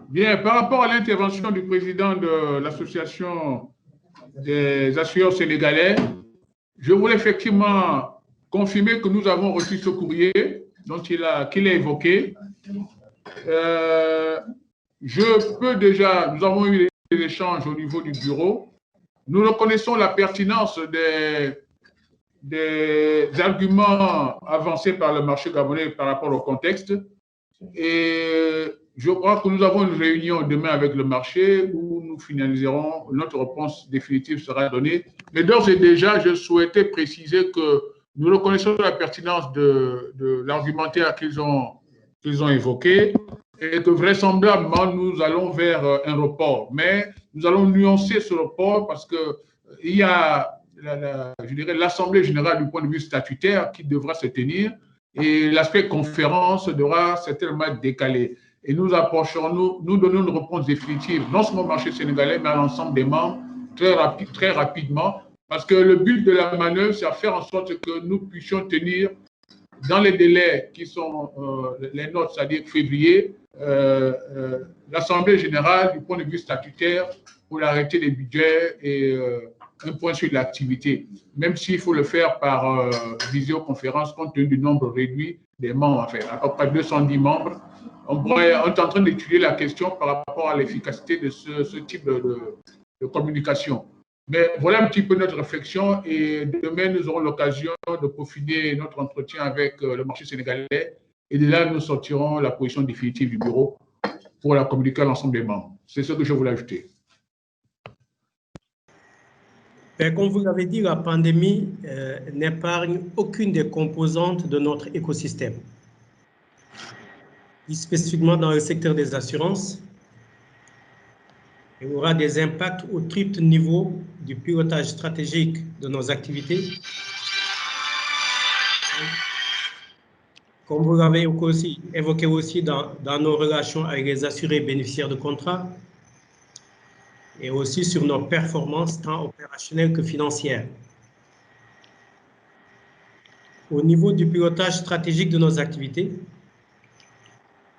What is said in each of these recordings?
Bien, par rapport à l'intervention du président de l'Association des assureurs sénégalais, je voulais effectivement confirmer que nous avons reçu ce courrier qu'il a évoqué. Nous avons eu des échanges au niveau du bureau. Nous reconnaissons la pertinence des arguments avancés par le marché gabonais par rapport au contexte. Et je crois que nous avons une réunion demain avec le marché où nous finaliserons, notre réponse définitive sera donnée. Mais d'ores et déjà, je souhaitais préciser que nous reconnaissons la pertinence de l'argumentaire qu'ils ont évoqué et que vraisemblablement, nous allons vers un report. Mais nous allons nuancer ce report parce qu'il y a, je dirais, l'Assemblée générale du point de vue statutaire qui devra se tenir et l'aspect conférence devra certainement être décalé. Et nous approcherons, nous donnons une réponse définitive, non seulement au marché sénégalais, mais à l'ensemble des membres très rapidement, parce que le but de la manœuvre, c'est à faire en sorte que nous puissions tenir dans les délais qui sont les nôtres, c'est-à-dire février, l'Assemblée générale du point de vue statutaire pour l'arrêté des budgets et un point sur l'activité, même s'il faut le faire par visioconférence compte tenu du nombre réduit des membres, enfin, à peu près 210 membres. On est en train d'étudier la question par rapport à l'efficacité de ce type de communication. Mais voilà un petit peu notre réflexion et demain, nous aurons l'occasion de peaufiner notre entretien avec le marché sénégalais et de là, nous sortirons la position définitive du bureau pour la communiquer à l'ensemble des membres. C'est ce que je voulais ajouter. Comme vous l'avez dit, la pandémie n'épargne aucune des composantes de notre écosystème. Et spécifiquement dans le secteur des assurances, il y aura des impacts au triple niveau du pilotage stratégique de nos activités. Comme vous l'avez aussi évoqué aussi dans nos relations avec les assurés bénéficiaires de contrats et aussi sur nos performances tant opérationnelles que financières. Au niveau du pilotage stratégique de nos activités,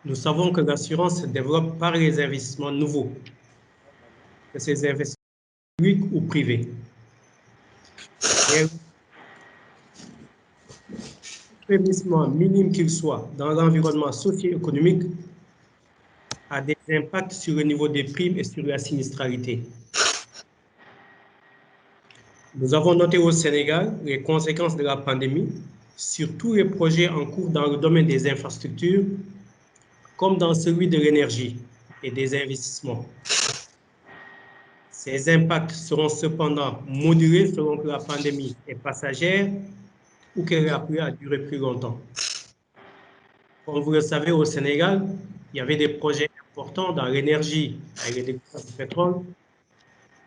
nous savons que l'assurance se développe par les investissements nouveaux, que ces investissements publics ou privés. L'investissement minime qu'il soit dans l'environnement socio-économique a des impacts sur le niveau des primes et sur la sinistralité. Nous avons noté au Sénégal les conséquences de la pandémie sur tous les projets en cours dans le domaine des infrastructures, comme dans celui de l'énergie et des investissements. Ces impacts seront cependant modulés selon que la pandémie est passagère ou qu'elle est appelée à durer plus longtemps. Comme vous le savez, au Sénégal, il y avait des projets importants dans l'énergie avec les découvertes de pétrole.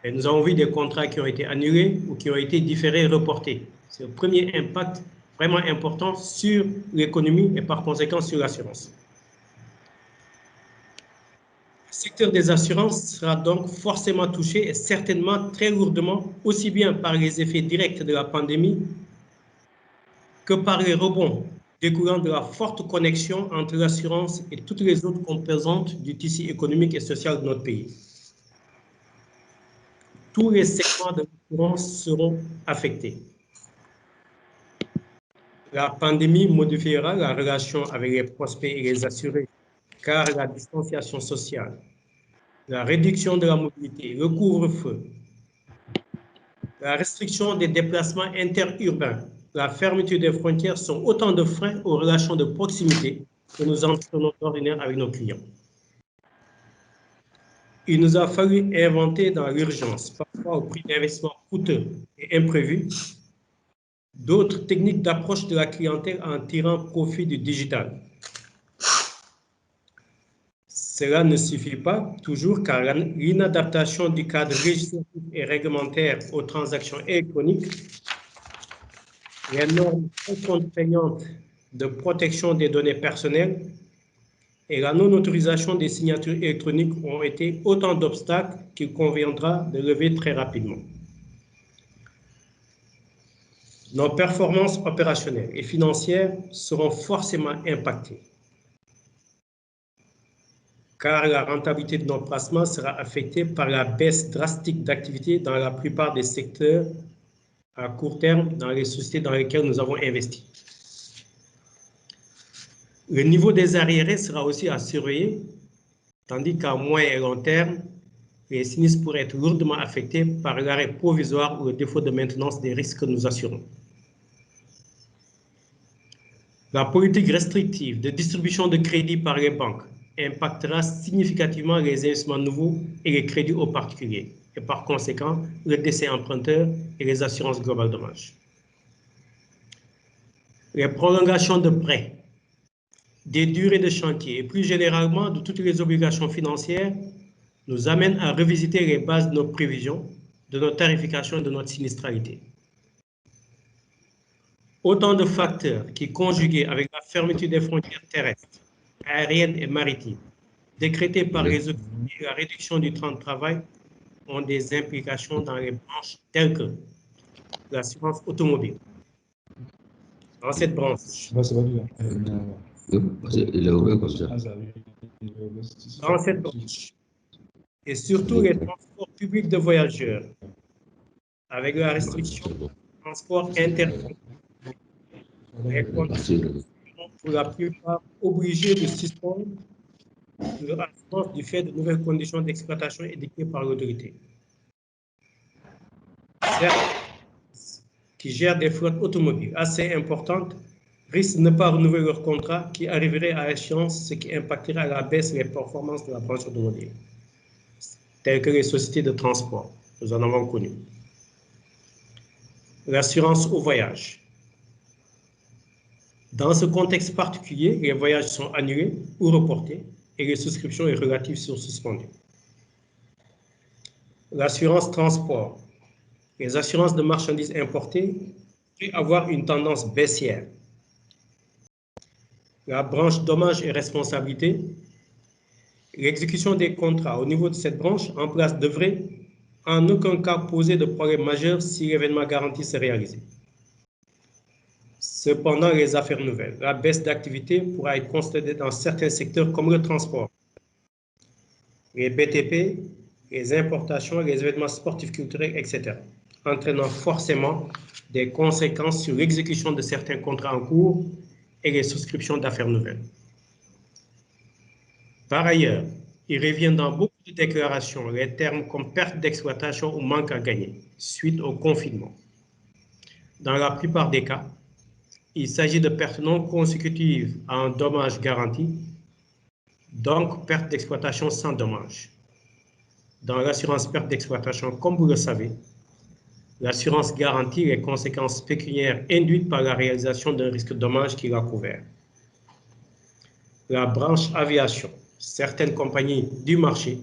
Et nous avons vu des contrats qui ont été annulés ou qui ont été différés et reportés. C'est le premier impact vraiment important sur l'économie et par conséquent sur l'assurance. Le secteur des assurances sera donc forcément touché et certainement très lourdement, aussi bien par les effets directs de la pandémie que par les rebonds découlant de la forte connexion entre l'assurance et toutes les autres composantes du tissu économique et social de notre pays. Tous les segments de l'assurance seront affectés. La pandémie modifiera la relation avec les prospects et les assurés, car la distanciation sociale, la réduction de la mobilité, le couvre-feu, la restriction des déplacements interurbains, la fermeture des frontières sont autant de freins aux relations de proximité que nous entretenons d'ordinaire avec nos clients. Il nous a fallu inventer dans l'urgence, parfois au prix d'investissements coûteux et imprévus, d'autres techniques d'approche de la clientèle en tirant profit du digital. Cela ne suffit pas toujours car l'inadaptation du cadre législatif et réglementaire aux transactions électroniques, les normes très contraignantes de protection des données personnelles et la non-autorisation des signatures électroniques ont été autant d'obstacles qu'il conviendra de lever très rapidement. Nos performances opérationnelles et financières seront forcément impactées. car la rentabilité de nos placements sera affectée par la baisse drastique d'activité dans la plupart des secteurs à court terme dans les sociétés dans lesquelles nous avons investi. Le niveau des arriérés sera aussi à surveiller, tandis qu'à moyen et long terme, les sinistres pourraient être lourdement affectés par l'arrêt provisoire ou le défaut de maintenance des risques que nous assurons. La politique restrictive de distribution de crédits par les banques impactera significativement les investissements nouveaux et les crédits aux particuliers, et par conséquent, le décès emprunteur et les assurances globales dommages. Les prolongations de prêts, des durées de chantier et plus généralement de toutes les obligations financières nous amènent à revisiter les bases de nos prévisions, de notre tarification et de notre sinistralité. Autant de facteurs qui, conjugués avec la fermeture des frontières terrestres, aériennes et maritimes, décrétées par les autorités et la réduction du temps de travail, ont des implications dans les branches telles que l'assurance automobile. Dans cette branche, et surtout les transports publics de voyageurs, avec la restriction du transport interne, les conditions sont pour la plupart obligés de suspendre leur assurance du fait de nouvelles conditions d'exploitation édictées par l'autorité. Qui gèrent des flottes automobiles assez importantes risquent de ne pas renouveler leur contrat qui arriverait à échéance, ce qui impacterait à la baisse les performances de la branche automobile, telles que les sociétés de transport. Nous en avons connu. L'assurance au voyage. Dans ce contexte particulier, les voyages sont annulés ou reportés et les souscriptions et relatives sont suspendues. L'assurance transport. Les assurances de marchandises importées peuvent avoir une tendance baissière. La branche dommages et responsabilités. L'exécution des contrats au niveau de cette branche en place devrait en aucun cas poser de problème majeur si l'événement garanti se réalisait. Cependant, les affaires nouvelles, la baisse d'activité pourra être constatée dans certains secteurs comme le transport, les BTP, les importations, les événements sportifs culturels, etc., entraînant forcément des conséquences sur l'exécution de certains contrats en cours et les souscriptions d'affaires nouvelles. Par ailleurs, il revient dans beaucoup de déclarations les termes comme perte d'exploitation ou manque à gagner suite au confinement. Dans la plupart des cas, il s'agit de pertes non consécutives à un dommage garanti, donc perte d'exploitation sans dommage. Dans l'assurance perte d'exploitation, comme vous le savez, l'assurance garantit les conséquences pécuniaires induites par la réalisation d'un risque de dommage qui l'a couvert. La branche aviation. Certaines compagnies du marché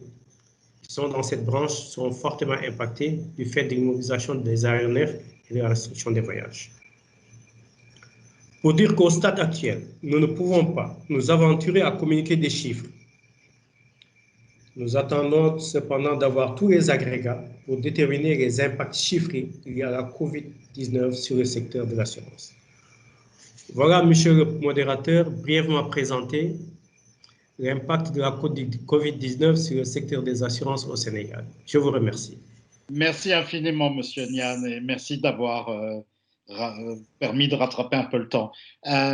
qui sont dans cette branche sont fortement impactées du fait de l'immobilisation des aéronefs et de la restriction des voyages. Pour dire qu'au stade actuel, nous ne pouvons pas nous aventurer à communiquer des chiffres. Nous attendons cependant d'avoir tous les agrégats pour déterminer les impacts chiffrés liés à la COVID-19 sur le secteur de l'assurance. Voilà, monsieur le modérateur, brièvement présenté l'impact de la COVID-19 sur le secteur des assurances au Sénégal. Je vous remercie. Merci infiniment, monsieur Niane, et merci d'avoir permis de rattraper un peu le temps.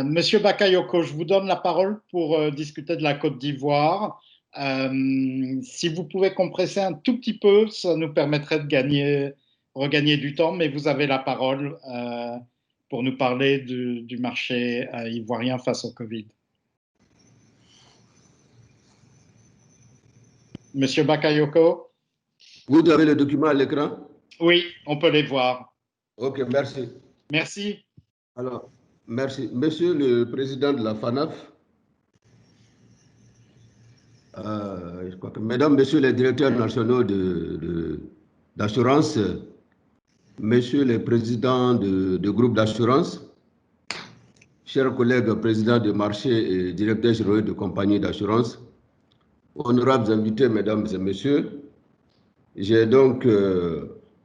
Monsieur Bakayoko, je vous donne la parole pour discuter de la Côte d'Ivoire. Si vous pouvez compresser un tout petit peu, ça nous permettrait de regagner du temps, mais vous avez la parole pour nous parler du marché ivoirien face au Covid. Monsieur Bakayoko? Vous avez le document à l'écran? Oui, on peut les voir. Ok, merci. Merci. Alors, merci. Monsieur le président de la FANAF, je crois que, mesdames, messieurs les directeurs nationaux d'assurance, messieurs les présidents de groupes d'assurance, chers collègues présidents de marché et directeurs généraux de compagnies d'assurance, honorables invités, mesdames et messieurs, j'ai donc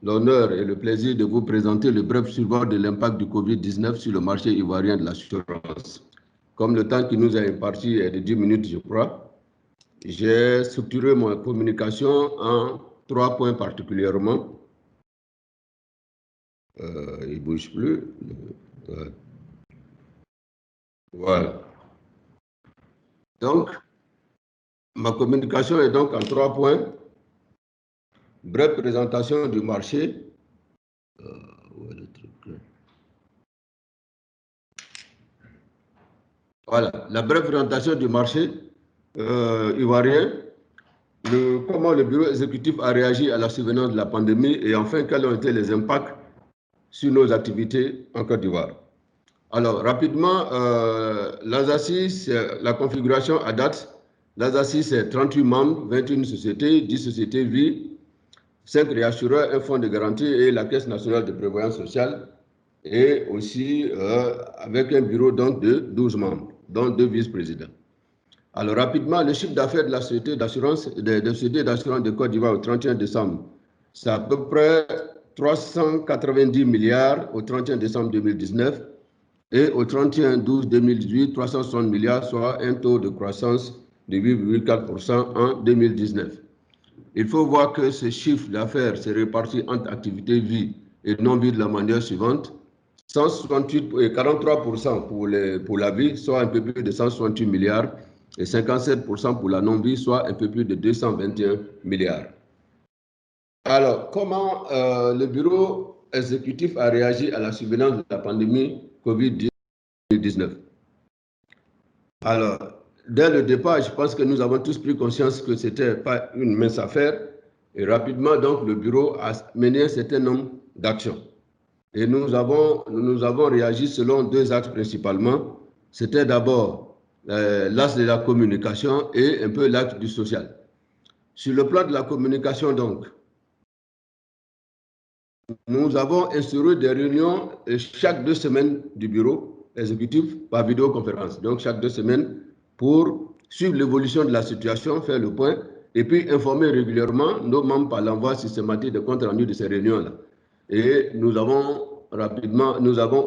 l'honneur et le plaisir de vous présenter le bref survol de l'impact du Covid-19 sur le marché ivoirien de l'assurance. Comme le temps qui nous est imparti est de 10 minutes, je crois, j'ai structuré ma communication en 3 points particulièrement. Il ne bouge plus. Voilà. Donc, ma communication est donc en 3 points. Brève présentation du marché. Voilà, la brève présentation du marché ivoirien, comment le bureau exécutif a réagi à la survenance de la pandémie et enfin quels ont été les impacts sur nos activités en Côte d'Ivoire. Alors, rapidement, l'ASACI, c'est la configuration à date. L'ASACI, c'est 38 membres, 21 sociétés, 10 sociétés vie, 5 réassureurs, un fonds de garantie et la Caisse nationale de prévoyance sociale, et aussi avec un bureau donc, de 12 membres, dont 2 vice-présidents. Alors, rapidement, le chiffre d'affaires de la société d'assurance, des sociétés d'assurance de Côte d'Ivoire au 31 décembre, c'est à peu près 390 milliards au 31 décembre 2019 et au 31-12-2018, 360 milliards, soit un taux de croissance de 8,4% en 2019. Il faut voir que ce chiffre d'affaires s'est réparti entre activités vie et non-vie de la manière suivante. 168 et 43% pour la vie, soit un peu plus de 168 milliards, et 57% pour la non-vie, soit un peu plus de 221 milliards. Alors, comment le bureau exécutif a réagi à la survenance de la pandémie Covid-19? Alors, dès le départ, je pense que nous avons tous pris conscience que ce n'était pas une mince affaire. Et rapidement, donc, le bureau a mené un certain nombre d'actions. Et nous avons réagi selon 2 axes principalement. C'était d'abord l'axe de la communication et un peu l'axe du social. Sur le plan de la communication, donc, nous avons instauré des réunions chaque 2 semaines du bureau exécutif par vidéoconférence. Donc, chaque 2 semaines pour suivre l'évolution de la situation, faire le point et puis informer régulièrement nos membres par l'envoi systématique de comptes rendus de ces réunions-là. Et nous avons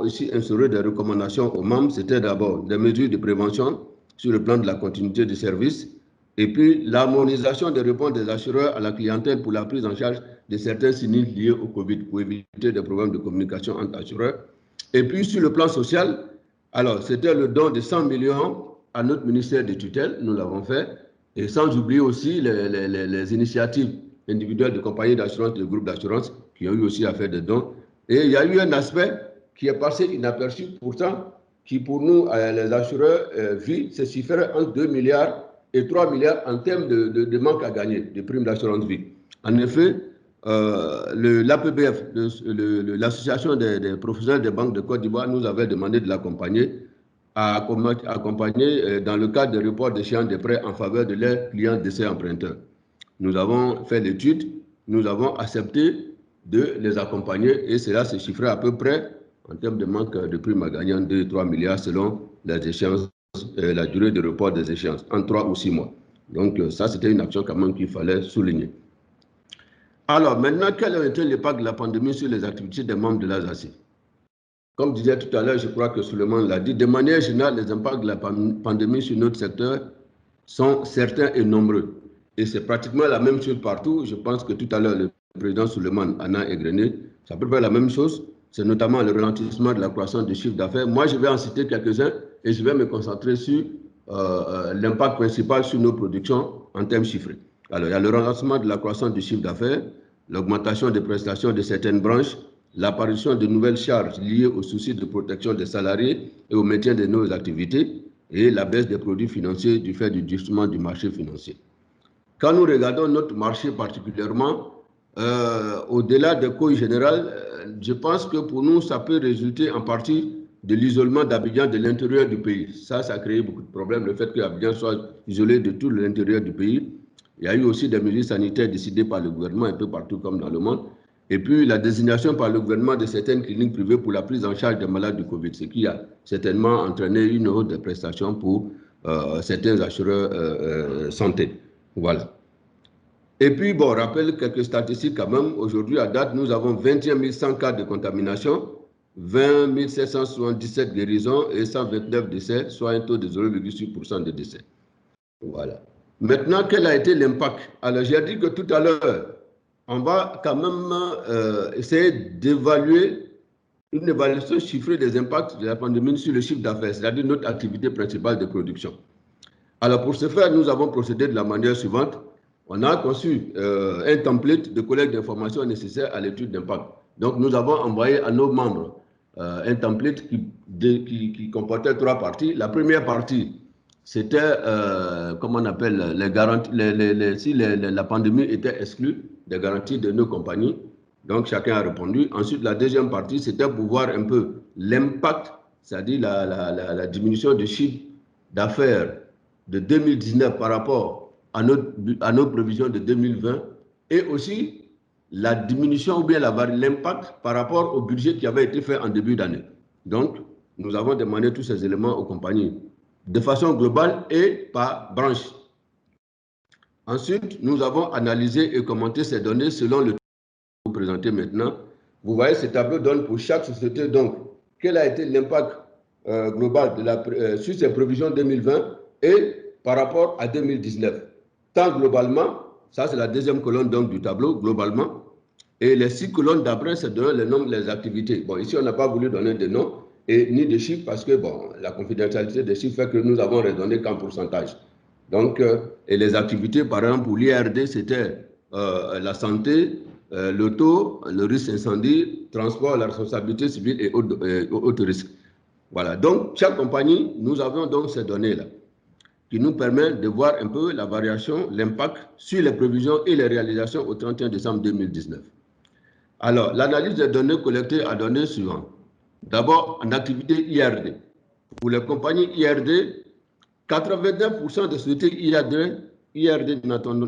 aussi instauré des recommandations aux membres. C'était d'abord des mesures de prévention sur le plan de la continuité du service et puis l'harmonisation des réponses des assureurs à la clientèle pour la prise en charge de certains sinistres liés au Covid pour éviter des problèmes de communication entre assureurs. Et puis sur le plan social, alors c'était le don de 100 millions à notre ministère de tutelle, nous l'avons fait, et sans oublier aussi les initiatives individuelles de compagnies d'assurance, de groupes d'assurance qui ont eu aussi à faire des dons. Et il y a eu un aspect qui est passé inaperçu pourtant, qui pour nous, les assureurs vie, se chiffrait entre 2 milliards et 3 milliards en termes de manque à gagner, de primes d'assurance vie. En effet, l'APBF, l'association des professionnels des banques de Côte d'Ivoire, nous avait demandé de l'accompagner à accompagner dans le cadre des reports d'échéance des prêts en faveur de leurs clients de ces emprunteurs. Nous avons fait l'étude, nous avons accepté de les accompagner et cela se chiffrait à peu près en termes de manque de primes à gagner en 2-3 milliards selon les échéances, la durée de report des échéances, en 3 ou 6 mois. Donc ça, c'était une action quand même qu'il fallait souligner. Alors maintenant, quel a été l'impact de la pandémie sur les activités des membres de l'ASACI? Comme disait tout à l'heure, je crois que Souleymane l'a dit, de manière générale, les impacts de la pandémie sur notre secteur sont certains et nombreux. Et c'est pratiquement la même chose partout. Je pense que tout à l'heure, le président Souleymane en a égrené. C'est à peu près la même chose. C'est notamment le ralentissement de la croissance du chiffre d'affaires. Moi, je vais en citer quelques-uns et je vais me concentrer sur l'impact principal sur nos productions en termes chiffrés. Alors, il y a le ralentissement de la croissance du chiffre d'affaires, l'augmentation des prestations de certaines branches, l'apparition de nouvelles charges liées aux soucis de protection des salariés et au maintien de nos activités et la baisse des produits financiers du fait du durcissement du marché financier. Quand nous regardons notre marché particulièrement, au-delà des causes générales, je pense que pour nous, ça peut résulter en partie de l'isolement d'Abidjan de l'intérieur du pays. Ça a créé beaucoup de problèmes, le fait qu'Abidjan soit isolé de tout l'intérieur du pays. Il y a eu aussi des mesures sanitaires décidées par le gouvernement un peu partout comme dans le monde. Et puis la désignation par le gouvernement de certaines cliniques privées pour la prise en charge des malades du Covid, ce qui a certainement entraîné une hausse des prestations pour certains assureurs santé. Voilà. Et puis, bon, rappelle quelques statistiques quand même. Aujourd'hui, à date, nous avons 21 100 cas de contamination, 20 777 guérisons et 129 décès, soit un taux de 0,6% de décès. Voilà. Maintenant, quel a été l'impact? Alors, j'ai dit que tout à l'heure, on va quand même essayer d'évaluer une évaluation chiffrée des impacts de la pandémie sur le chiffre d'affaires, c'est-à-dire notre activité principale de production. Alors, pour ce faire, nous avons procédé de la manière suivante. On a conçu un template de collecte d'informations nécessaires à l'étude d'impact. Donc, nous avons envoyé à nos membres un template qui comportait 3 parties. La première partie, c'était, comment on appelle, les garanties, si la pandémie était exclue des garanties de nos compagnies. Donc, chacun a répondu. Ensuite, la deuxième partie, c'était pour voir un peu l'impact, c'est-à-dire la diminution du chiffre d'affaires de 2019 par rapport à nos prévisions de 2020 et aussi la diminution ou bien l'impact par rapport au budget qui avait été fait en début d'année. Donc, nous avons demandé tous ces éléments aux compagnies de façon globale et par branche. Ensuite, nous avons analysé et commenté ces données selon le tableau que vous présentez maintenant. Vous voyez, ce tableau donne pour chaque société, donc, quel a été l'impact global sur ses prévisions 2020 et par rapport à 2019. Tant globalement, ça c'est la deuxième colonne donc, du tableau, globalement, et les 6 colonnes d'après, c'est donner les noms des activités. Bon, ici, on n'a pas voulu donner de noms et ni de chiffres parce que, bon, la confidentialité des chiffres fait que nous avons raisonné qu'en pourcentage. Donc, et les activités, par exemple, pour l'IRD, c'était la santé, l'auto, le risque incendie, transport, la responsabilité civile et autres risques. Voilà. Donc, chaque compagnie, nous avons donc ces données-là qui nous permettent de voir un peu la variation, l'impact sur les prévisions et les réalisations au 31 décembre 2019. Alors, l'analyse des données collectées a donné suivant. D'abord, en activité IRD. Pour les compagnies IRD, 89% des sociétés IRD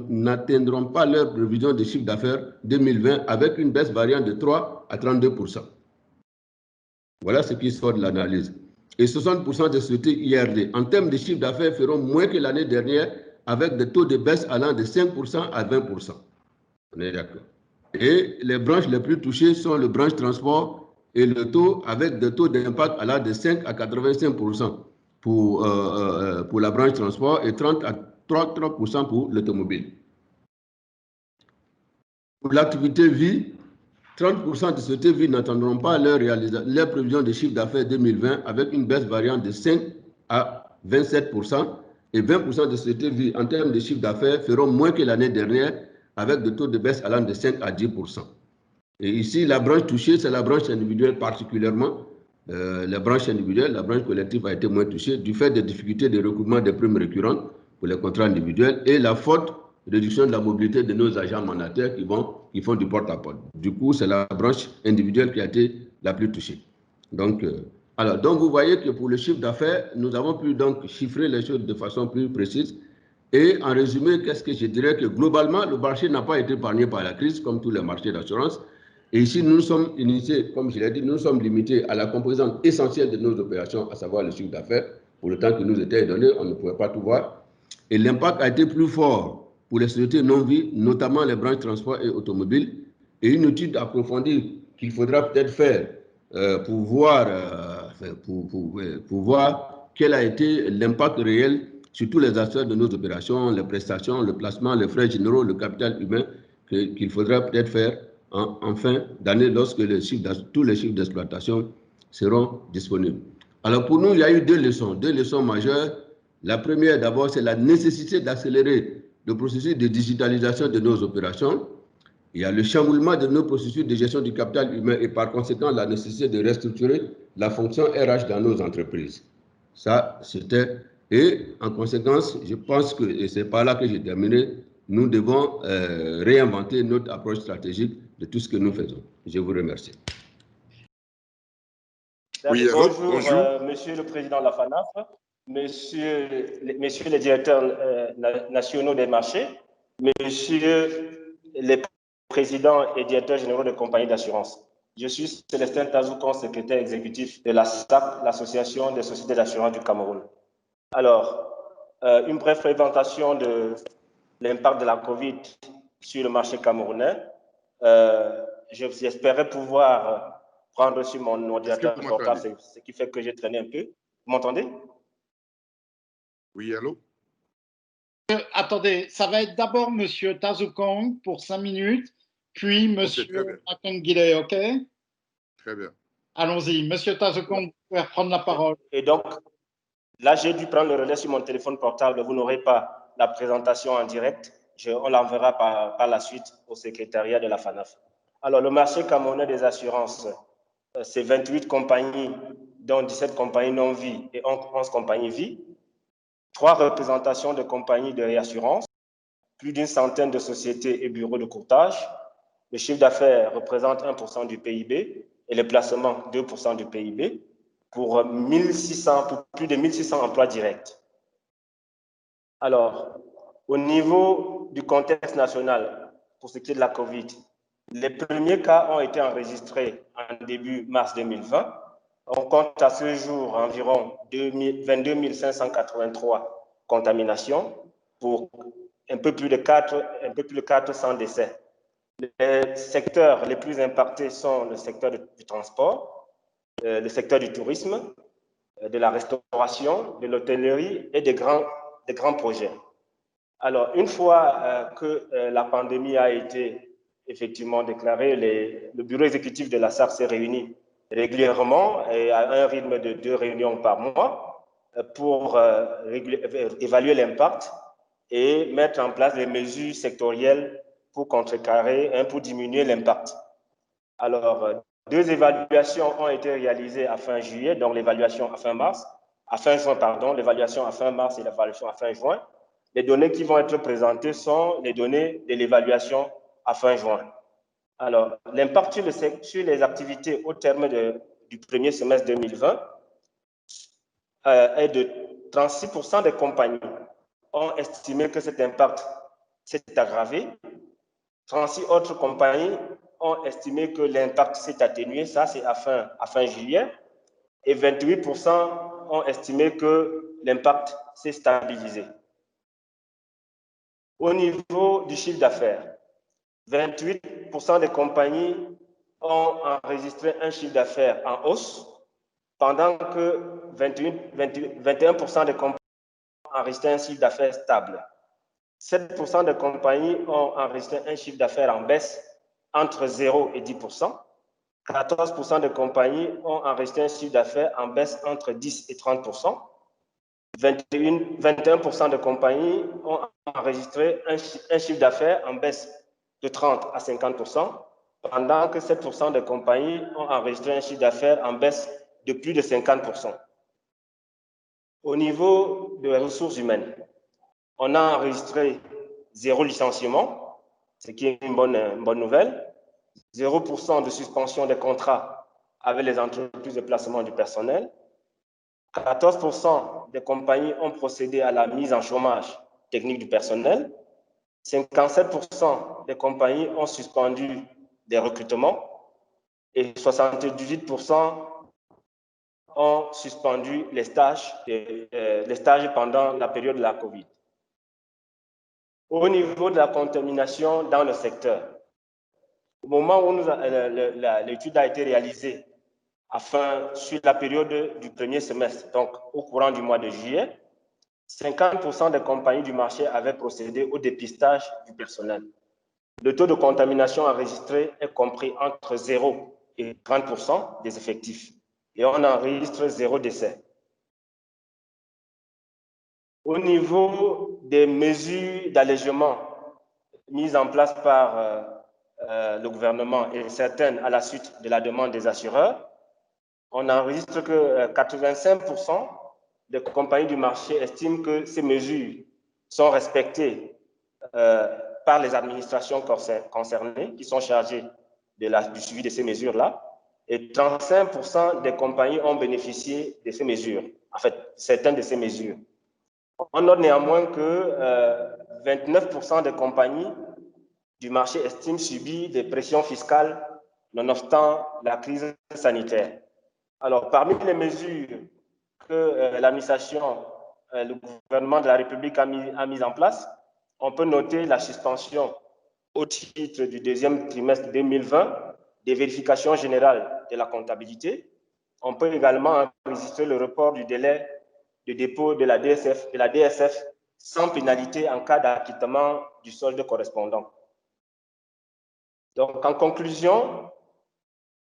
n'atteindront pas leur prévision de chiffre d'affaires 2020 avec une baisse variant de 3 à 32%. Voilà ce qui sort de l'analyse. Et 60% des sociétés IRD, en termes de chiffre d'affaires, feront moins que l'année dernière avec des taux de baisse allant de 5% à 20%. On est d'accord. Et les branches les plus touchées sont les branches transport et le taux avec des taux d'impact allant de 5 à 85% pour la branche transport et 30 à 33% pour l'automobile. Pour l'activité vie, 30% de sociétés vie n'attendront pas leur prévision de chiffre d'affaires 2020 avec une baisse variant de 5 à 27% et 20% de sociétés vie en termes de chiffre d'affaires feront moins que l'année dernière avec des taux de baisse allant de 5 à 10%. Et ici, la branche touchée, c'est la branche individuelle particulièrement. La branche individuelle, la branche collective a été moins touchée du fait des difficultés de recouvrement des primes récurrentes pour les contrats individuels et la forte réduction de la mobilité de nos agents mandataires qui font du porte-à-porte. Du coup, c'est la branche individuelle qui a été la plus touchée. Donc, vous voyez que pour le chiffre d'affaires, nous avons pu donc chiffrer les choses de façon plus précise. Et en résumé, qu'est-ce que je dirais? Que globalement, le marché n'a pas été épargné par la crise, comme tous les marchés d'assurance. Et ici, nous sommes initiés, comme je l'ai dit, nous sommes limités à la composante essentielle de nos opérations, à savoir le chiffre d'affaires. Pour le temps qui nous était donné, on ne pouvait pas tout voir. Et l'impact a été plus fort pour les sociétés non-vie, notamment les branches transport et automobiles. Et une étude approfondie qu'il faudra peut-être faire pour voir quel a été l'impact réel sur tous les aspects de nos opérations, les prestations, le placement, les frais généraux, le capital humain, qu'il faudra peut-être faire en fin d'année lorsque tous les chiffres d'exploitation seront disponibles. Alors pour nous, il y a eu deux leçons majeures. La première, d'abord, c'est la nécessité d'accélérer le processus de digitalisation de nos opérations. Il y a le chamboulement de nos processus de gestion du capital humain et par conséquent la nécessité de restructurer la fonction RH dans nos entreprises. Ça, c'était... Et en conséquence, je pense que, et c'est par là que j'ai terminé, nous devons réinventer notre approche stratégique de tout ce que nous faisons. Je vous remercie. Oui, bonjour. Monsieur le Président de la FANAF, messieurs les directeurs nationaux des marchés, messieurs les présidents et directeurs généraux de compagnies d'assurance. Je suis Célestin Tazoukon, secrétaire exécutif de la SAC, l'Association des sociétés d'assurance du Cameroun. Alors, une brève présentation de l'impact de la COVID sur le marché camerounais. J'espérais pouvoir prendre sur mon ordinateur portable, ce qui fait que j'ai traîné un peu. Vous m'entendez? Oui, allô? Attendez, ça va être d'abord M. Tazokong pour 5 minutes, puis M. Makongile, OK? Très bien. Allons-y. M. Tazokong, vous pouvez reprendre la parole. Et donc, là, j'ai dû prendre le relais sur mon téléphone portable. Vous n'aurez pas la présentation en direct. On l'enverra par la suite au secrétariat de la FANAF. Alors, le marché camerounais des assurances, c'est 28 compagnies, dont 17 compagnies non-vie et 11 compagnies vie, 3 représentations de compagnies de réassurance, plus d'une centaine de sociétés et bureaux de courtage. Le chiffre d'affaires représente 1% du PIB et les placements 2% du PIB pour plus de 1600 emplois directs. Alors, au niveau du contexte national, pour ce qui est de la COVID, les premiers cas ont été enregistrés en début mars 2020. On compte à ce jour environ 22 583 contaminations pour un peu plus de 400 décès. Les secteurs les plus impactés sont le secteur du transport, le secteur du tourisme, de la restauration, de l'hôtellerie et des grands projets. Alors, une fois que la pandémie a été effectivement déclarée, le bureau exécutif de la SARC s'est réuni régulièrement et à un rythme de 2 réunions par mois pour évaluer l'impact et mettre en place des mesures sectorielles pour contrecarrer, pour diminuer l'impact. Alors, 2 évaluations ont été réalisées à fin juillet, donc l'évaluation à fin mars, l'évaluation à fin mars et l'évaluation à fin juin. Les données qui vont être présentées sont les données de l'évaluation à fin juin. Alors, l'impact sur les activités au terme du premier semestre 2020 est de 36% des compagnies ont estimé que cet impact s'est aggravé. 36 autres compagnies ont estimé que l'impact s'est atténué, ça c'est à fin juillet, et 28% ont estimé que l'impact s'est stabilisé. Au niveau du chiffre d'affaires, 28% des compagnies ont enregistré un chiffre d'affaires en hausse, pendant que 21% des compagnies ont enregistré un chiffre d'affaires stable. 7% des compagnies ont enregistré un chiffre d'affaires en baisse entre 0 et 10%. 14% des compagnies ont enregistré un chiffre d'affaires en baisse entre 10 et 30%. 21% de compagnies ont enregistré un chiffre d'affaires en baisse de 30 à 50%, pendant que 7% de compagnies ont enregistré un chiffre d'affaires en baisse de plus de 50%. Au niveau des ressources humaines, on a enregistré 0 licenciement, ce qui est une bonne nouvelle, 0% de suspension des contrats avec les entreprises de placement du personnel, 14% des compagnies ont procédé à la mise en chômage technique du personnel, 57% des compagnies ont suspendu des recrutements et 78% ont suspendu les stages pendant la période de la COVID. Au niveau de la contamination dans le secteur, au moment où l'étude a été réalisée sur la période du premier semestre, donc au courant du mois de juillet, 50% des compagnies du marché avaient procédé au dépistage du personnel. Le taux de contamination enregistré est compris entre 0 et 30% des effectifs et on enregistre 0 décès. Au niveau des mesures d'allègement mises en place par le gouvernement et certaines à la suite de la demande des assureurs, on enregistre que 85% des compagnies du marché estiment que ces mesures sont respectées par les administrations concernées qui sont chargées du suivi de ces mesures-là. Et 35% des compagnies ont bénéficié de ces mesures, en fait, certaines de ces mesures. On note néanmoins que 29% des compagnies du marché estiment subir des pressions fiscales nonobstant la crise sanitaire. Alors, parmi les mesures que l'administration, le gouvernement de la République a mis en place, on peut noter la suspension au titre du deuxième trimestre 2020 des vérifications générales de la comptabilité. On peut également enregistrer le report du délai de dépôt de la DSF sans pénalité en cas d'acquittement du solde correspondant. Donc, en conclusion,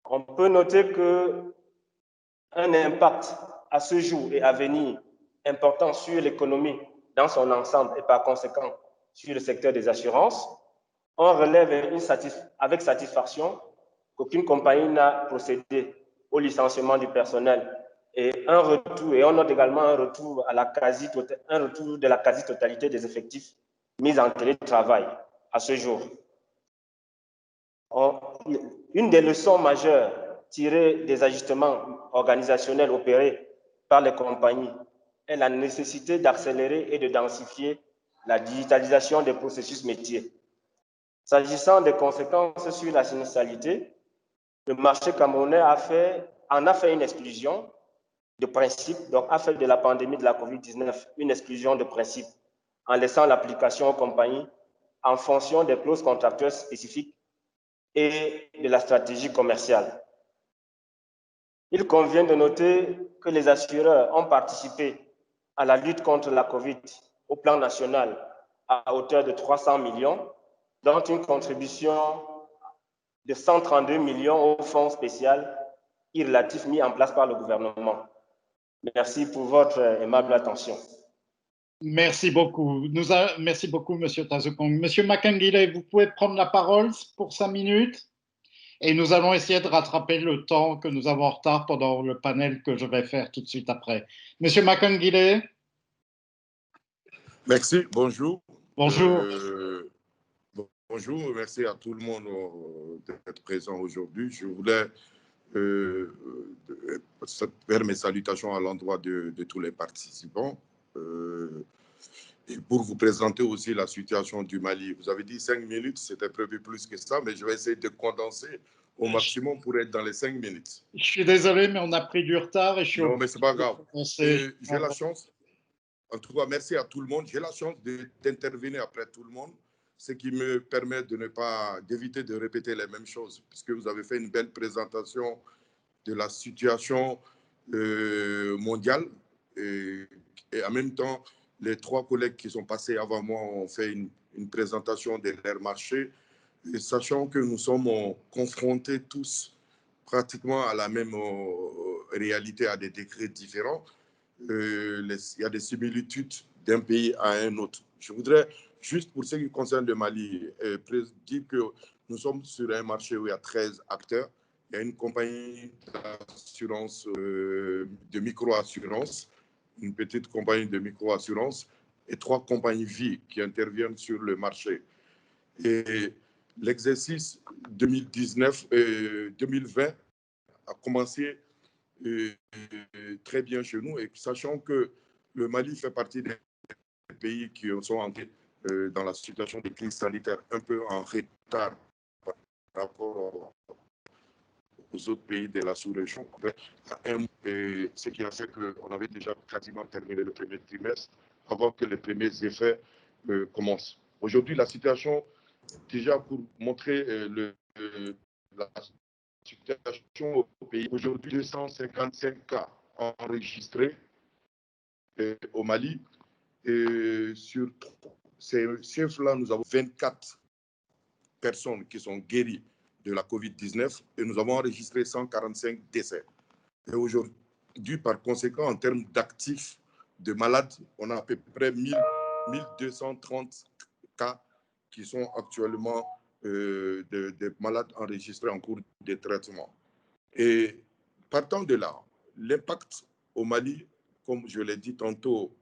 on peut noter qu'un impact à ce jour et à venir important sur l'économie dans son ensemble et par conséquent sur le secteur des assurances, on relève avec satisfaction qu'aucune compagnie n'a procédé au licenciement du personnel et on note également un retour de la quasi-totalité des effectifs mis en télétravail à ce jour. Une des leçons majeures tirées des ajustements organisationnels opérés par les compagnies est la nécessité d'accélérer et de densifier la digitalisation des processus métiers. S'agissant des conséquences sur la sinistralité, le marché camerounais en a fait une exclusion de principe, donc a fait de la pandémie de la COVID-19 une exclusion de principe, en laissant l'application aux compagnies en fonction des clauses contractuelles spécifiques et de la stratégie commerciale. Il convient de noter que les assureurs ont participé à la lutte contre la COVID au plan national à hauteur de 300 millions, dont une contribution de 132 millions au fonds spécial irrelatif mis en place par le gouvernement. Merci pour votre aimable attention. Merci beaucoup. Merci beaucoup, M. Tazokong. M. Makangile, vous pouvez prendre la parole pour 5 minutes et nous allons essayer de rattraper le temps que nous avons en retard pendant le panel que je vais faire tout de suite après. M. Makangile. Merci, bonjour. Bonjour. Bonjour, merci à tout le monde d'être présent aujourd'hui. Je voulais faire mes salutations à l'endroit de tous les participants. Et pour vous présenter aussi la situation du Mali. Vous avez dit 5 minutes, c'était prévu plus que ça, mais je vais essayer de condenser au maximum pour être dans les 5 minutes. Je suis désolé, mais on a pris du retard et je suis Non, mais c'est pas grave. J'ai la chance, en tout cas, merci à tout le monde. J'ai la chance d'intervenir après tout le monde, ce qui me permet d'éviter de répéter les mêmes choses, puisque vous avez fait une belle présentation de la situation mondiale et en même temps, les 3 collègues qui sont passés avant moi ont fait une présentation de leur marché, et sachant que nous sommes confrontés tous pratiquement à la même réalité, à des degrés différents, il y a des similitudes d'un pays à un autre. Je voudrais, juste pour ce qui concerne le Mali, dire que nous sommes sur un marché où il y a 13 acteurs. Il y a une compagnie d'assurance, de micro-assurance, une petite compagnie de micro-assurance et 3 compagnies vie qui interviennent sur le marché. Et l'exercice 2020 a commencé très bien chez nous, et sachant que le Mali fait partie des pays qui sont entrés dans la situation de crise sanitaire un peu en retard par rapport aux autres pays de la sous-région, ce qui a fait qu'on avait déjà quasiment terminé le premier trimestre avant que les premiers effets commencent. Aujourd'hui, la situation, déjà pour montrer la situation au pays, aujourd'hui 255 cas enregistrés au Mali, et sur ces chiffres-là, nous avons 24 personnes qui sont guéries de la COVID-19 et nous avons enregistré 145 décès. Et aujourd'hui, par conséquent, en termes d'actifs de malades, on a à peu près 1230 cas qui sont actuellement des malades enregistrés en cours de traitement. Et partant de là, l'impact au Mali, comme je l'ai dit tantôt,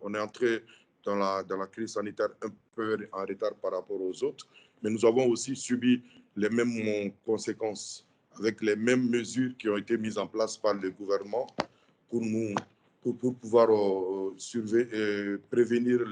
on est entré dans la crise sanitaire un peu en retard par rapport aux autres, mais nous avons aussi subi les mêmes conséquences avec les mêmes mesures qui ont été mises en place par le gouvernement pour pouvoir prévenir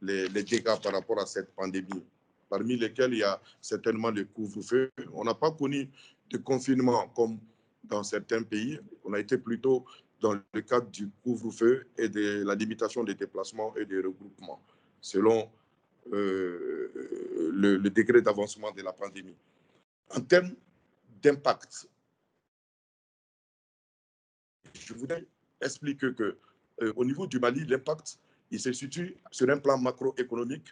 les dégâts par rapport à cette pandémie, parmi lesquels il y a certainement le couvre-feu. On n'a pas connu de confinement comme dans certains pays. On a été plutôt dans le cadre du couvre-feu et de la limitation des déplacements et des regroupements, selon le degré d'avancement de la pandémie. En termes d'impact, je voudrais expliquer qu'au niveau du Mali, l'impact il se situe sur un plan macroéconomique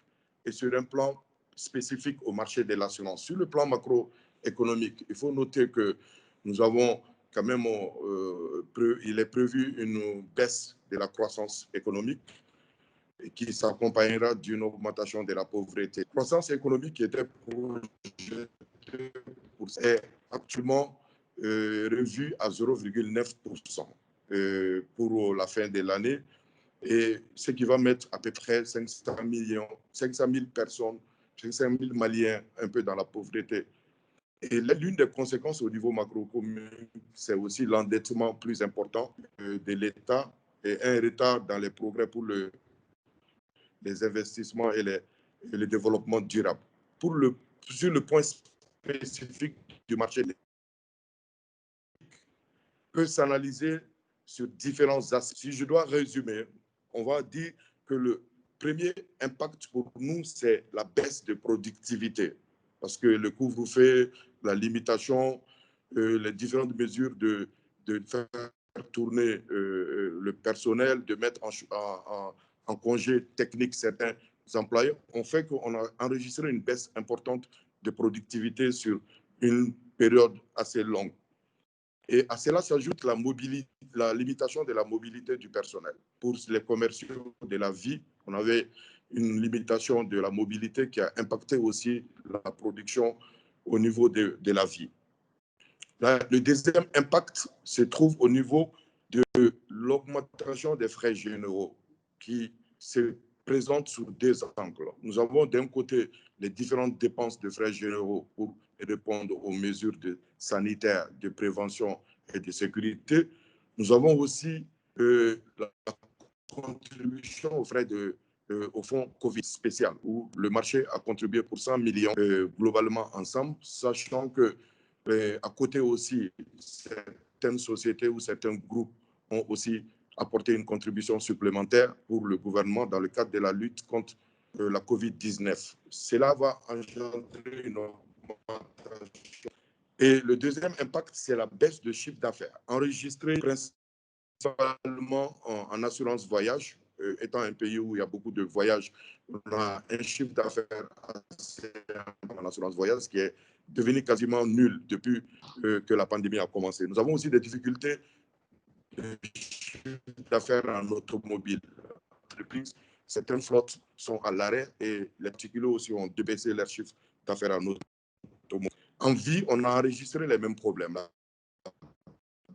et sur un plan spécifique au marché de l'assurance. Sur le plan macroéconomique, il faut noter que nous avons quand même, il est prévu une baisse de la croissance économique qui s'accompagnera d'une augmentation de la pauvreté. La croissance économique qui était est actuellement revue à 0,9% pour la fin de l'année, et ce qui va mettre à peu près 500 000 personnes, 500 000 Maliens un peu dans la pauvreté. Et l'une des conséquences au niveau macroéconomique, c'est aussi l'endettement plus important de l'État et un retard dans les progrès pour les investissements et le développement durable. Sur le point spécifique du marché, peut s'analyser sur différents aspects. Si je dois résumer, on va dire que le premier impact pour nous, c'est la baisse de productivité. Parce que le couvre-feu, la limitation, les différentes mesures de faire tourner le personnel, de mettre en congé technique certains employeurs, ont fait qu'on a enregistré une baisse importante de productivité sur une période assez longue. Et à cela s'ajoute la limitation de la mobilité du personnel. Pour les commerciaux de la vie, on avait une limitation de la mobilité qui a impacté aussi la production au niveau de la vie. Le deuxième impact se trouve au niveau de l'augmentation des frais généraux qui se présente sous deux angles. Nous avons d'un côté les différentes dépenses de frais généraux pour répondre aux mesures sanitaires, de prévention et de sécurité. Nous avons aussi la contribution aux frais au fonds Covid spécial, où le marché a contribué pour 100 millions globalement ensemble, sachant que à côté aussi, certaines sociétés ou certains groupes ont aussi apporter une contribution supplémentaire pour le gouvernement dans le cadre de la lutte contre la COVID-19. Cela va engendrer une augmentation. Et le deuxième impact, c'est la baisse de chiffre d'affaires, enregistré principalement en assurance voyage. Étant un pays où il y a beaucoup de voyages, on a un chiffre d'affaires en assurance voyage qui est devenu quasiment nul depuis que la pandémie a commencé. Nous avons aussi des difficultés d'affaires en automobile. Certaines flottes sont à l'arrêt et les particuliers aussi ont débaissé leurs chiffres d'affaires en automobile. En vie, on a enregistré les mêmes problèmes, la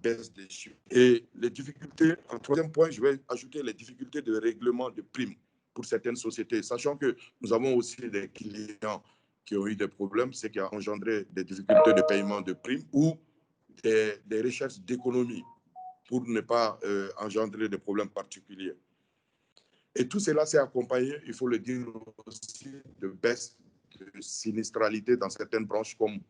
baisse des chiffres. Et les difficultés, en troisième point, je vais ajouter les difficultés de règlement de primes pour certaines sociétés, sachant que nous avons aussi des clients qui ont eu des problèmes, ce qui a engendré des difficultés de paiement de primes ou des recherches d'économie pour ne pas engendrer des problèmes particuliers. Et tout cela s'est accompagné, il faut le dire aussi, de baisse de sinistralité dans certaines branches, comme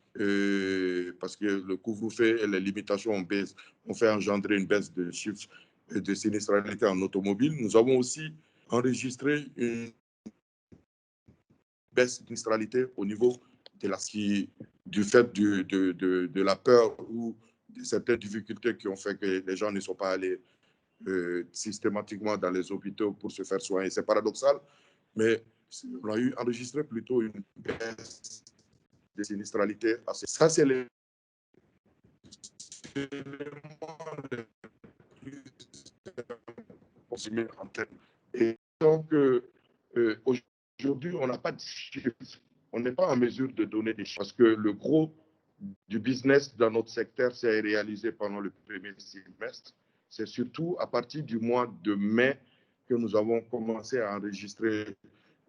parce que le couvre-feu et les limitations ont fait engendrer une baisse de chiffres de sinistralité en automobile. Nous avons aussi enregistré une baisse de sinistralité au niveau du fait de la peur ou de certaines difficultés qui ont fait que les gens ne sont pas allés systématiquement dans les hôpitaux pour se faire soigner. C'est paradoxal, mais on a enregistré plutôt une baisse de sinistralité. Ça, c'est les éléments les plus consumés en termes. Et donc, aujourd'hui, on n'a pas de chiffres. On n'est pas en mesure de donner des chiffres parce que le gros du business dans notre secteur s'est réalisé pendant le premier semestre. C'est surtout à partir du mois de mai que nous avons commencé à enregistrer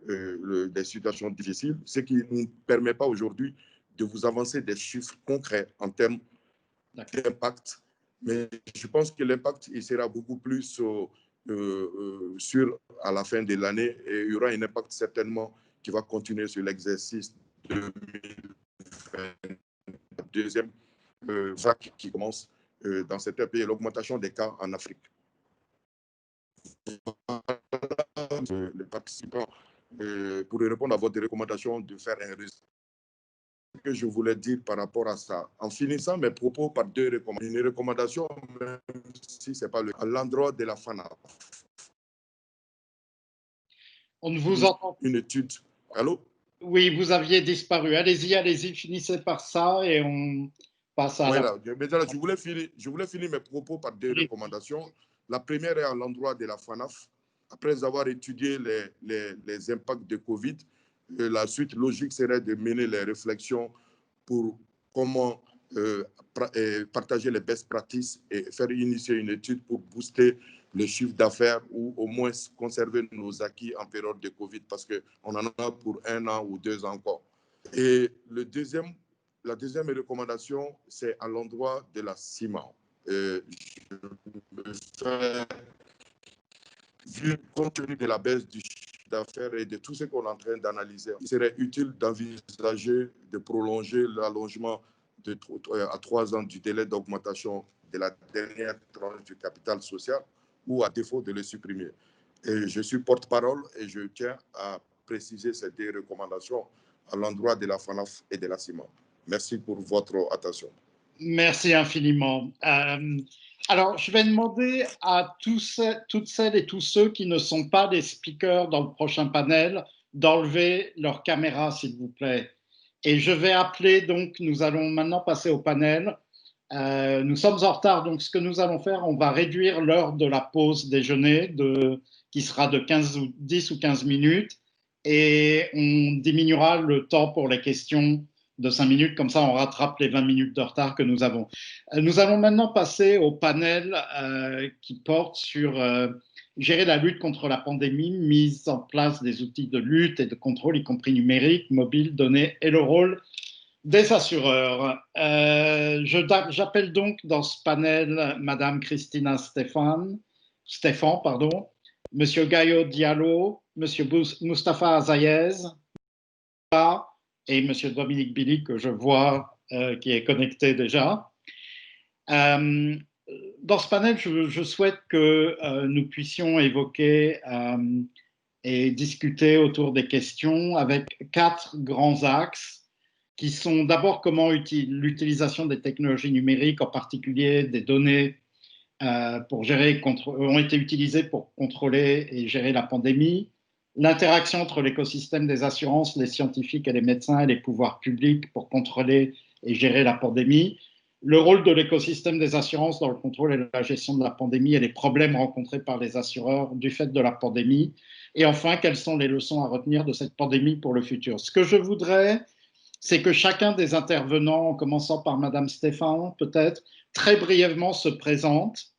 des situations difficiles, ce qui ne nous permet pas aujourd'hui de vous avancer des chiffres concrets en termes d'impact. Mais je pense que l'impact il sera beaucoup plus sûr à la fin de l'année et il y aura un impact certainement qui va continuer sur l'exercice 2020. Deuxième vague qui commence dans certains pays, l'augmentation des cas en Afrique. Les participants, pour répondre à votre recommandation de faire un résumé, que je voulais dire par rapport à ça, en finissant mes propos par deux recommandations. Une recommandation, même si ce n'est pas à l'endroit de la FANAF. On ne vous entend pas. Une étude. Allô? Oui, vous aviez disparu. Allez-y, finissez par ça et on passe à voilà. Je voulais finir mes propos par deux recommandations. La première est à l'endroit de la FANAF. Après avoir étudié les impacts de Covid, la suite logique serait de mener les réflexions pour comment partager les best practices et faire initier une étude pour booster le chiffre d'affaires ou au moins conserver nos acquis en période de Covid parce qu'on en a pour 1 an ou 2 ans encore. Et la deuxième recommandation, c'est à l'endroit de la CIMA. Compte tenu de la baisse du chiffre d'affaires et de tout ce qu'on est en train d'analyser, il serait utile d'envisager de prolonger l'allongement à 3 ans du délai d'augmentation de la dernière tranche du capital social ou à défaut de le supprimer. Et je suis porte-parole et je tiens à préciser ces deux recommandations à l'endroit de la FANAF et de la CIMA. Merci pour votre attention. Merci infiniment. Alors, je vais demander à toutes celles et tous ceux qui ne sont pas des speakers dans le prochain panel d'enlever leur caméra, s'il vous plaît. Et je vais appeler, donc, nous allons maintenant passer au panel. Nous sommes en retard, donc ce que nous allons faire, on va réduire l'heure de la pause déjeuner qui sera de 10 ou 15 minutes et on diminuera le temps pour les questions de 5 minutes, comme ça on rattrape les 20 minutes de retard que nous avons. Nous allons maintenant passer au panel qui porte sur gérer la lutte contre la pandémie, mise en place des outils de lutte et de contrôle, y compris numérique, mobile, données et le rôle des assureurs. J'appelle donc dans ce panel Madame Christina Stéphan, Monsieur Gayo Diallo, Monsieur Moustapha Azayez et Monsieur Dominique Billy, que je vois qui est connecté déjà. Dans ce panel, je souhaite que nous puissions évoquer et discuter autour des questions avec 4 grands axes qui sont d'abord comment l'utilisation des technologies numériques, en particulier des données ont été utilisées pour contrôler et gérer la pandémie, l'interaction entre l'écosystème des assurances, les scientifiques et les médecins et les pouvoirs publics pour contrôler et gérer la pandémie, le rôle de l'écosystème des assurances dans le contrôle et la gestion de la pandémie et les problèmes rencontrés par les assureurs du fait de la pandémie, et enfin, quelles sont les leçons à retenir de cette pandémie pour le futur. Ce que je voudrais, c'est que chacun des intervenants, en commençant par Madame Stéphan, peut-être, très brièvement se présente,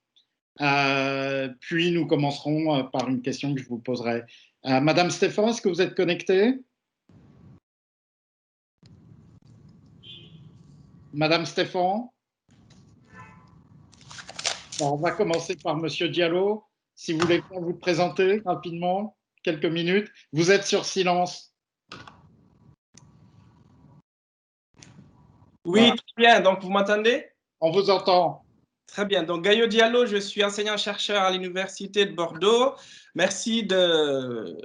puis nous commencerons par une question que je vous poserai. Madame Stéphan, est-ce que vous êtes connectée? Madame Stéphan? On va commencer par Monsieur Diallo. Si vous voulez vous présenter rapidement, quelques minutes. Vous êtes sur silence. Oui, voilà. Très bien. Donc, vous m'entendez? On vous entend. Très bien. Donc, Gayo Diallo, je suis enseignant-chercheur à l'Université de Bordeaux. Merci de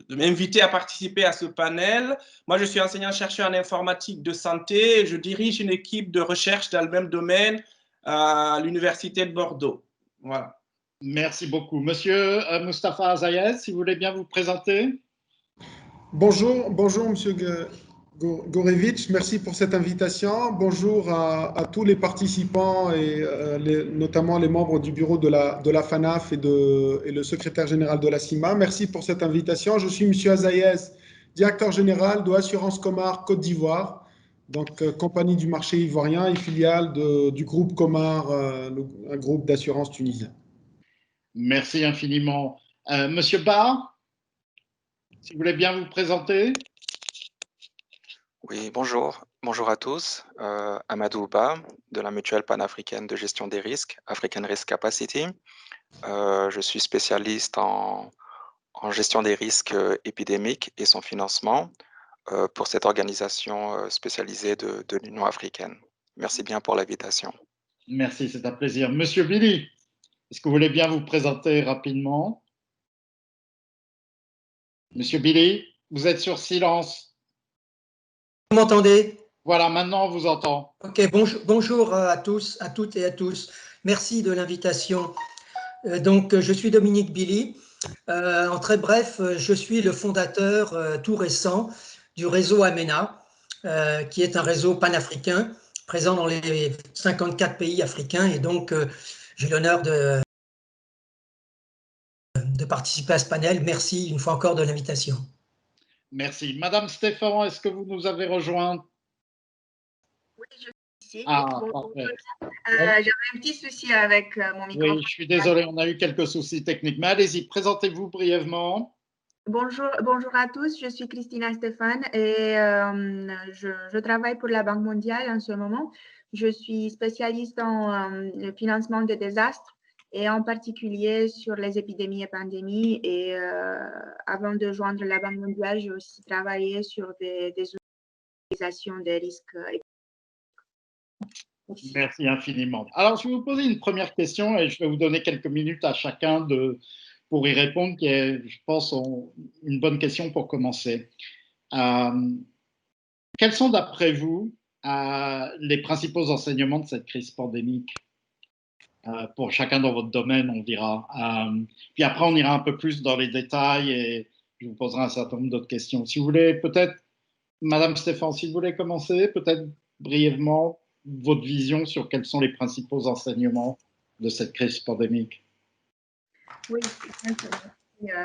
m'inviter à participer à ce panel. Moi, je suis enseignant-chercheur en informatique de santé et je dirige une équipe de recherche dans le même domaine à l'Université de Bordeaux. Voilà. Merci beaucoup. Monsieur Moustapha Azayez, si vous voulez bien vous présenter. Bonjour, Monsieur Gorevitch, merci pour cette invitation. Bonjour à tous les participants et notamment les membres du bureau de la FANAF et le secrétaire général de la CIMA. Merci pour cette invitation. Je suis Monsieur Azayez, directeur général de Assurance Comar Côte d'Ivoire, donc compagnie du marché ivoirien et filiale du groupe Comar, un groupe d'assurance tunisien. Merci infiniment. Monsieur Ba, si vous voulez bien vous présenter. Oui, bonjour. Bonjour à tous. Amadou Ba, de la Mutuelle panafricaine de gestion des risques, African Risk Capacity. Je suis spécialiste en gestion des risques épidémiques et son financement pour cette organisation spécialisée de l'Union africaine. Merci bien pour l'invitation. Merci, c'est un plaisir. Monsieur Billy, est-ce que vous voulez bien vous présenter rapidement? Monsieur Billy, vous êtes sur silence. Vous m'entendez? Voilà, maintenant on vous entend. Ok, bonjour à tous, à toutes et à tous. Merci de l'invitation. Donc, je suis Dominique Billy. En très bref, je suis le fondateur tout récent du réseau AMENA, qui est un réseau panafricain présent dans les 54 pays africains. Et donc, j'ai l'honneur de participer à ce panel. Merci une fois encore de l'invitation. Merci. Madame Stéphane, est-ce que vous nous avez rejoint? Oui, je suis ici. Ah, Bonjour. parfait. J'avais un petit souci avec mon micro. Oui, je suis désolé, on a eu quelques soucis techniques. Mais allez-y, présentez-vous brièvement. Bonjour à tous, je suis Christina Stéphane et je travaille pour la Banque mondiale en ce moment. Je suis spécialiste en le financement des désastres et en particulier sur les épidémies et pandémies. Et avant de joindre la Banque mondiale, j'ai aussi travaillé sur des utilisations des risques. Merci infiniment. Alors, je vais vous poser une première question et je vais vous donner quelques minutes à chacun pour y répondre, qui est, je pense, une bonne question pour commencer. Quels sont, d'après vous, les principaux enseignements de cette crise pandémique pour chacun dans votre domaine, on dira. Puis après, on ira un peu plus dans les détails et je vous poserai un certain nombre d'autres questions. Si vous voulez, peut-être, Madame Stéphane, si vous voulez commencer, peut-être brièvement, votre vision sur quels sont les principaux enseignements de cette crise pandémique. Oui,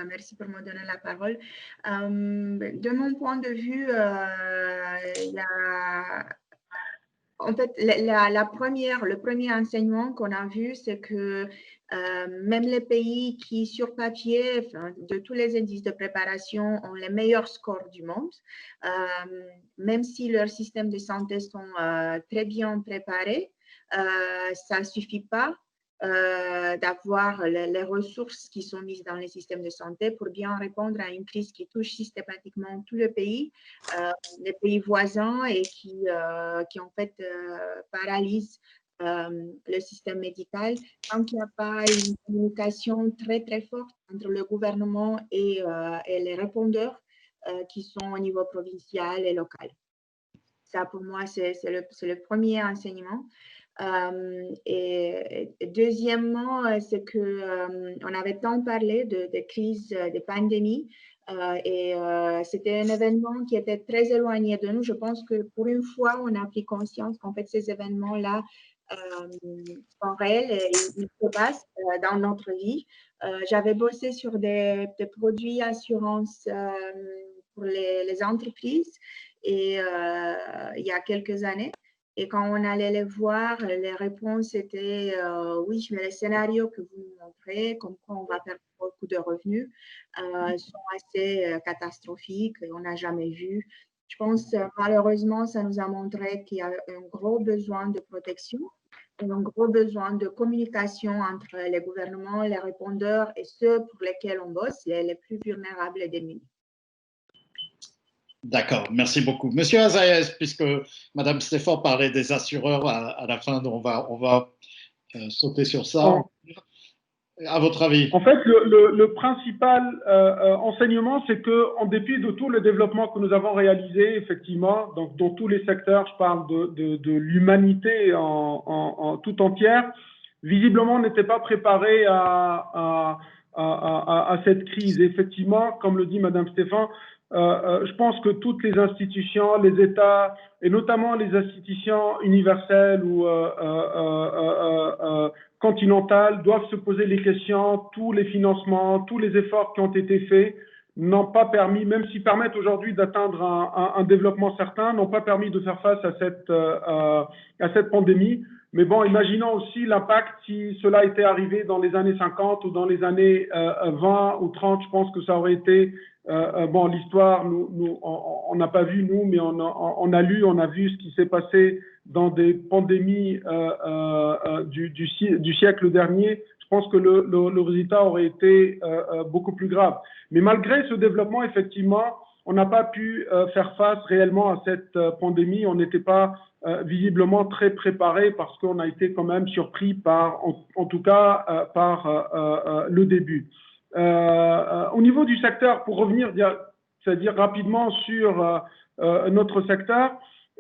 merci pour me donner la parole. De mon point de vue, en fait, le premier enseignement qu'on a vu, c'est que même les pays qui, sur papier, enfin, de tous les indices de préparation, ont les meilleurs scores du monde, même si leurs systèmes de santé sont très bien préparés, ça ne suffit pas d'avoir les ressources qui sont mises dans les systèmes de santé pour bien répondre à une crise qui touche systématiquement tout le pays, les pays voisins et qui en fait paralyse le système médical tant qu'il n'y a pas une communication très très forte entre le gouvernement et les répondeurs qui sont au niveau provincial et local. Ça, pour moi, c'est le premier enseignement. Et deuxièmement, c'est que on avait tant parlé de crises, de pandémies, et c'était un événement qui était très éloigné de nous. Je pense que pour une fois, on a pris conscience qu'en fait, ces événements-là sont réels et ils se passent dans notre vie. J'avais bossé sur des produits assurance pour les entreprises et il y a quelques années. Et quand on allait les voir, les réponses étaient oui, mais les scénarios que vous montrez, comme quoi on va perdre beaucoup de revenus, sont assez catastrophiques et on n'a jamais vu. Je pense malheureusement, ça nous a montré qu'il y a un gros besoin de protection et un gros besoin de communication entre les gouvernements, les répondeurs et ceux pour lesquels on bosse, les plus vulnérables et démunis. D'accord, merci beaucoup. Monsieur Azaïez, puisque Madame Stéphane parlait des assureurs à la fin, on va sauter sur ça. À votre avis? En fait, le principal enseignement, c'est qu'en dépit de tout le développement que nous avons réalisé, effectivement, donc, dans tous les secteurs, je parle de l'humanité en tout entière, visiblement, on n'était pas préparé à cette crise. Effectivement, comme le dit Madame Stéphane, je pense que toutes les institutions, les États, et notamment les institutions universelles ou continentales, doivent se poser les questions. Tous les financements, tous les efforts qui ont été faits n'ont pas permis, même s'ils permettent aujourd'hui d'atteindre un développement certain, n'ont pas permis de faire face à cette pandémie. Mais bon, imaginons aussi l'impact si cela était arrivé dans les années 50 ou dans les années 20 ou 30. Je pense que ça aurait été bon, l'histoire, on n'a pas vu, nous, mais on a lu, on a vu ce qui s'est passé dans des pandémies du siècle dernier. Je pense que le résultat aurait été beaucoup plus grave. Mais malgré ce développement, effectivement, on n'a pas pu faire face réellement à cette pandémie. On n'était pas visiblement très préparé parce qu'on a été quand même surpris par, en tout cas, par le début. Au niveau du secteur, pour revenir, c'est-à-dire rapidement sur notre secteur,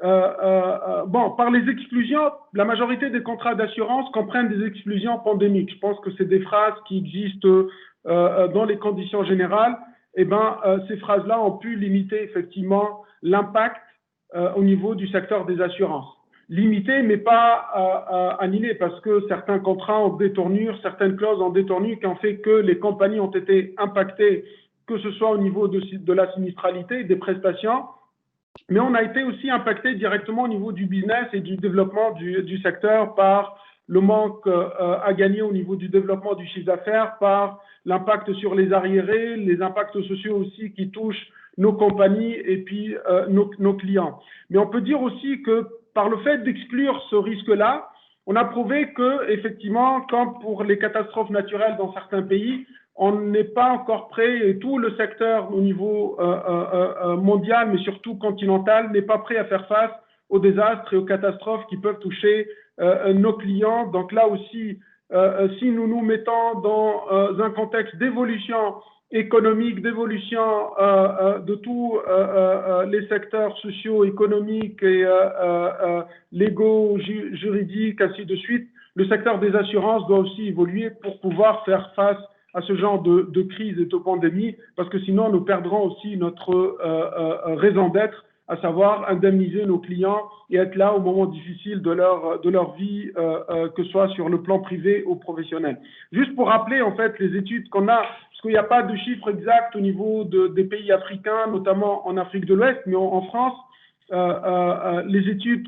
bon, par les exclusions, la majorité des contrats d'assurance comprennent des exclusions pandémiques. Je pense que c'est des phrases qui existent dans les conditions générales, eh ben, ces phrases-là ont pu limiter effectivement l'impact au niveau du secteur des assurances. Limité, mais pas annulé, parce que certains contrats en détournure, certaines clauses en détournure, qui ont fait que les compagnies ont été impactées, que ce soit au niveau de la sinistralité, des prestations, mais on a été aussi impacté directement au niveau du business et du développement du secteur par le manque à gagner au niveau du développement du chiffre d'affaires, par l'impact sur les arriérés, les impacts sociaux aussi qui touchent nos compagnies et puis nos clients. Mais on peut dire aussi que par le fait d'exclure ce risque-là, on a prouvé que, effectivement, comme pour les catastrophes naturelles dans certains pays, on n'est pas encore prêt, et tout le secteur au niveau mondial, mais surtout continental, n'est pas prêt à faire face aux désastres et aux catastrophes qui peuvent toucher nos clients. Donc là aussi, si nous nous mettons dans un contexte d'évolution économique, d'évolution de tous les secteurs sociaux, économiques et légaux, juridiques, ainsi de suite, le secteur des assurances doit aussi évoluer pour pouvoir faire face à ce genre de crise et de pandémie, parce que sinon nous perdrons aussi notre raison d'être, à savoir indemniser nos clients et être là au moment difficile de leur vie, que ce soit sur le plan privé ou professionnel. Juste pour rappeler en fait les études qu'on a, parce qu'il n'y a pas de chiffres exacts au niveau des pays africains, notamment en Afrique de l'Ouest, mais en France, les études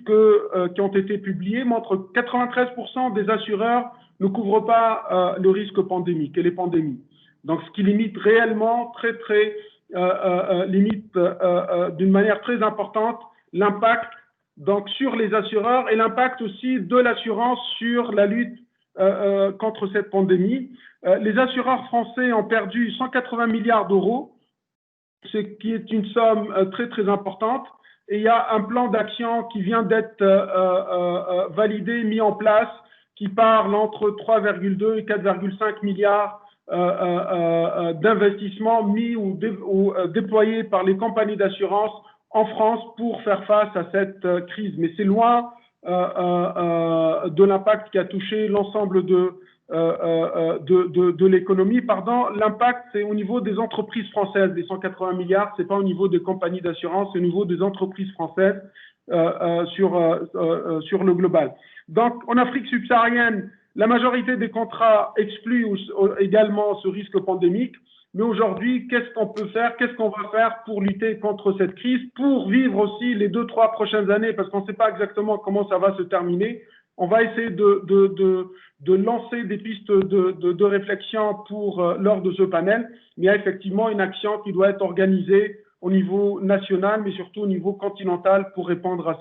qui ont été publiées montrent que 93% des assureurs ne couvrent pas le risque pandémique et les pandémies. Donc, ce qui limite réellement, limite d'une manière très importante l'impact donc sur les assureurs et l'impact aussi de l'assurance sur la lutte contre cette pandémie. Les assureurs français ont perdu 180 milliards d'euros, ce qui est une somme très importante. Et il y a un plan d'action qui vient d'être validé, mis en place, qui parle entre 3,2 et 4,5 milliards d'investissements mis ou déployés par les compagnies d'assurance en France pour faire face à cette crise. Mais c'est loin de l'impact qui a touché l'ensemble de l'économie. L'impact, c'est au niveau des entreprises françaises, les 180 milliards, c'est pas au niveau des compagnies d'assurance, c'est au niveau des entreprises françaises sur le global. Donc, en Afrique subsaharienne, la majorité des contrats excluent également ce risque pandémique. Mais aujourd'hui, qu'est-ce qu'on peut faire? Qu'est-ce qu'on va faire pour lutter contre cette crise, pour vivre aussi les 2-3 prochaines années, parce qu'on ne sait pas exactement comment ça va se terminer. On va essayer de lancer des pistes de réflexion lors de ce panel. Mais il y a effectivement une action qui doit être organisée au niveau national, mais surtout au niveau continental pour répondre à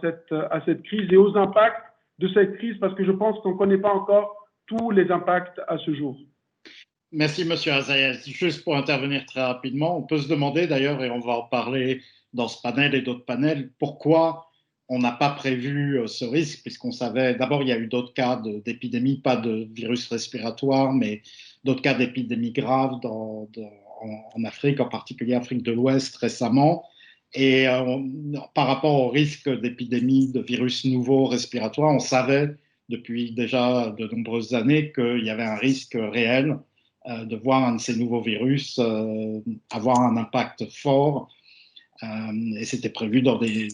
cette crise et aux impacts de cette crise, parce que je pense qu'on ne connaît pas encore tous les impacts à ce jour. Merci, M. Azaïas. Juste pour intervenir très rapidement, on peut se demander d'ailleurs, et on va en parler dans ce panel et d'autres panels, pourquoi on n'a pas prévu ce risque, puisqu'on savait, d'abord il y a eu d'autres cas d'épidémie, pas de virus respiratoire, mais d'autres cas d'épidémie grave en Afrique, en particulier Afrique de l'Ouest récemment. Et par rapport au risque d'épidémie de virus nouveaux respiratoires, on savait depuis déjà de nombreuses années qu'il y avait un risque réel de voir un de ces nouveaux virus avoir un impact fort. Et c'était prévu dans des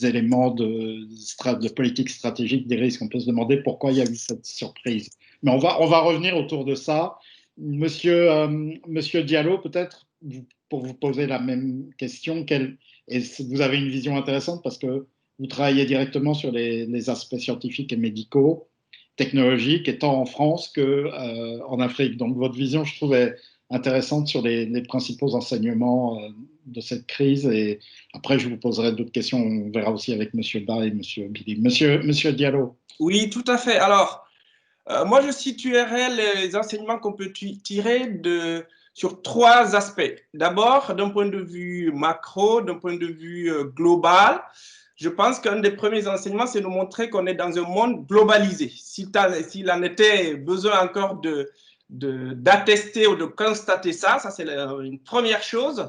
éléments de politique stratégique des risques. On peut se demander pourquoi il y a eu cette surprise. Mais on va revenir autour de ça. Monsieur Diallo, peut-être, pour vous poser la même question, et vous avez une vision intéressante parce que vous travaillez directement sur les aspects scientifiques et médicaux, technologiques, tant en France qu'en Afrique. Donc votre vision, je trouvais intéressante sur les principaux enseignements de cette crise. Et après, je vous poserai d'autres questions. On verra aussi avec M. Ba et M. Billy. Monsieur Diallo. Oui, tout à fait. Alors, moi, je situerai les enseignements qu'on peut tirer sur 3 aspects. D'abord, d'un point de vue macro, d'un point de vue global, je pense qu'un des premiers enseignements, c'est de montrer qu'on est dans un monde globalisé. S'il en était besoin encore d'attester ou de constater ça c'est une première chose,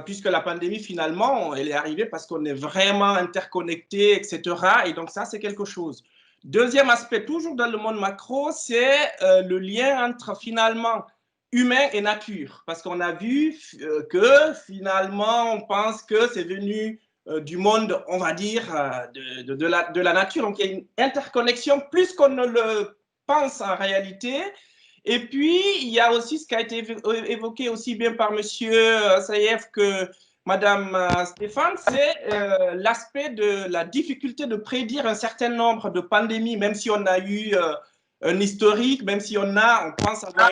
puisque la pandémie, finalement, elle est arrivée parce qu'on est vraiment interconnectés, etc. Et donc ça, c'est quelque chose. Deuxième aspect, toujours dans le monde macro, c'est le lien entre finalement humain et nature, parce qu'on a vu que finalement, on pense que c'est venu du monde, on va dire, de la nature. Donc, il y a une interconnexion plus qu'on ne le pense en réalité. Et puis, il y a aussi ce qui a été évoqué aussi bien par M. Saïef que Madame Stéphane, c'est l'aspect de la difficulté de prédire un certain nombre de pandémies, même si on a eu un historique, même si on pense avoir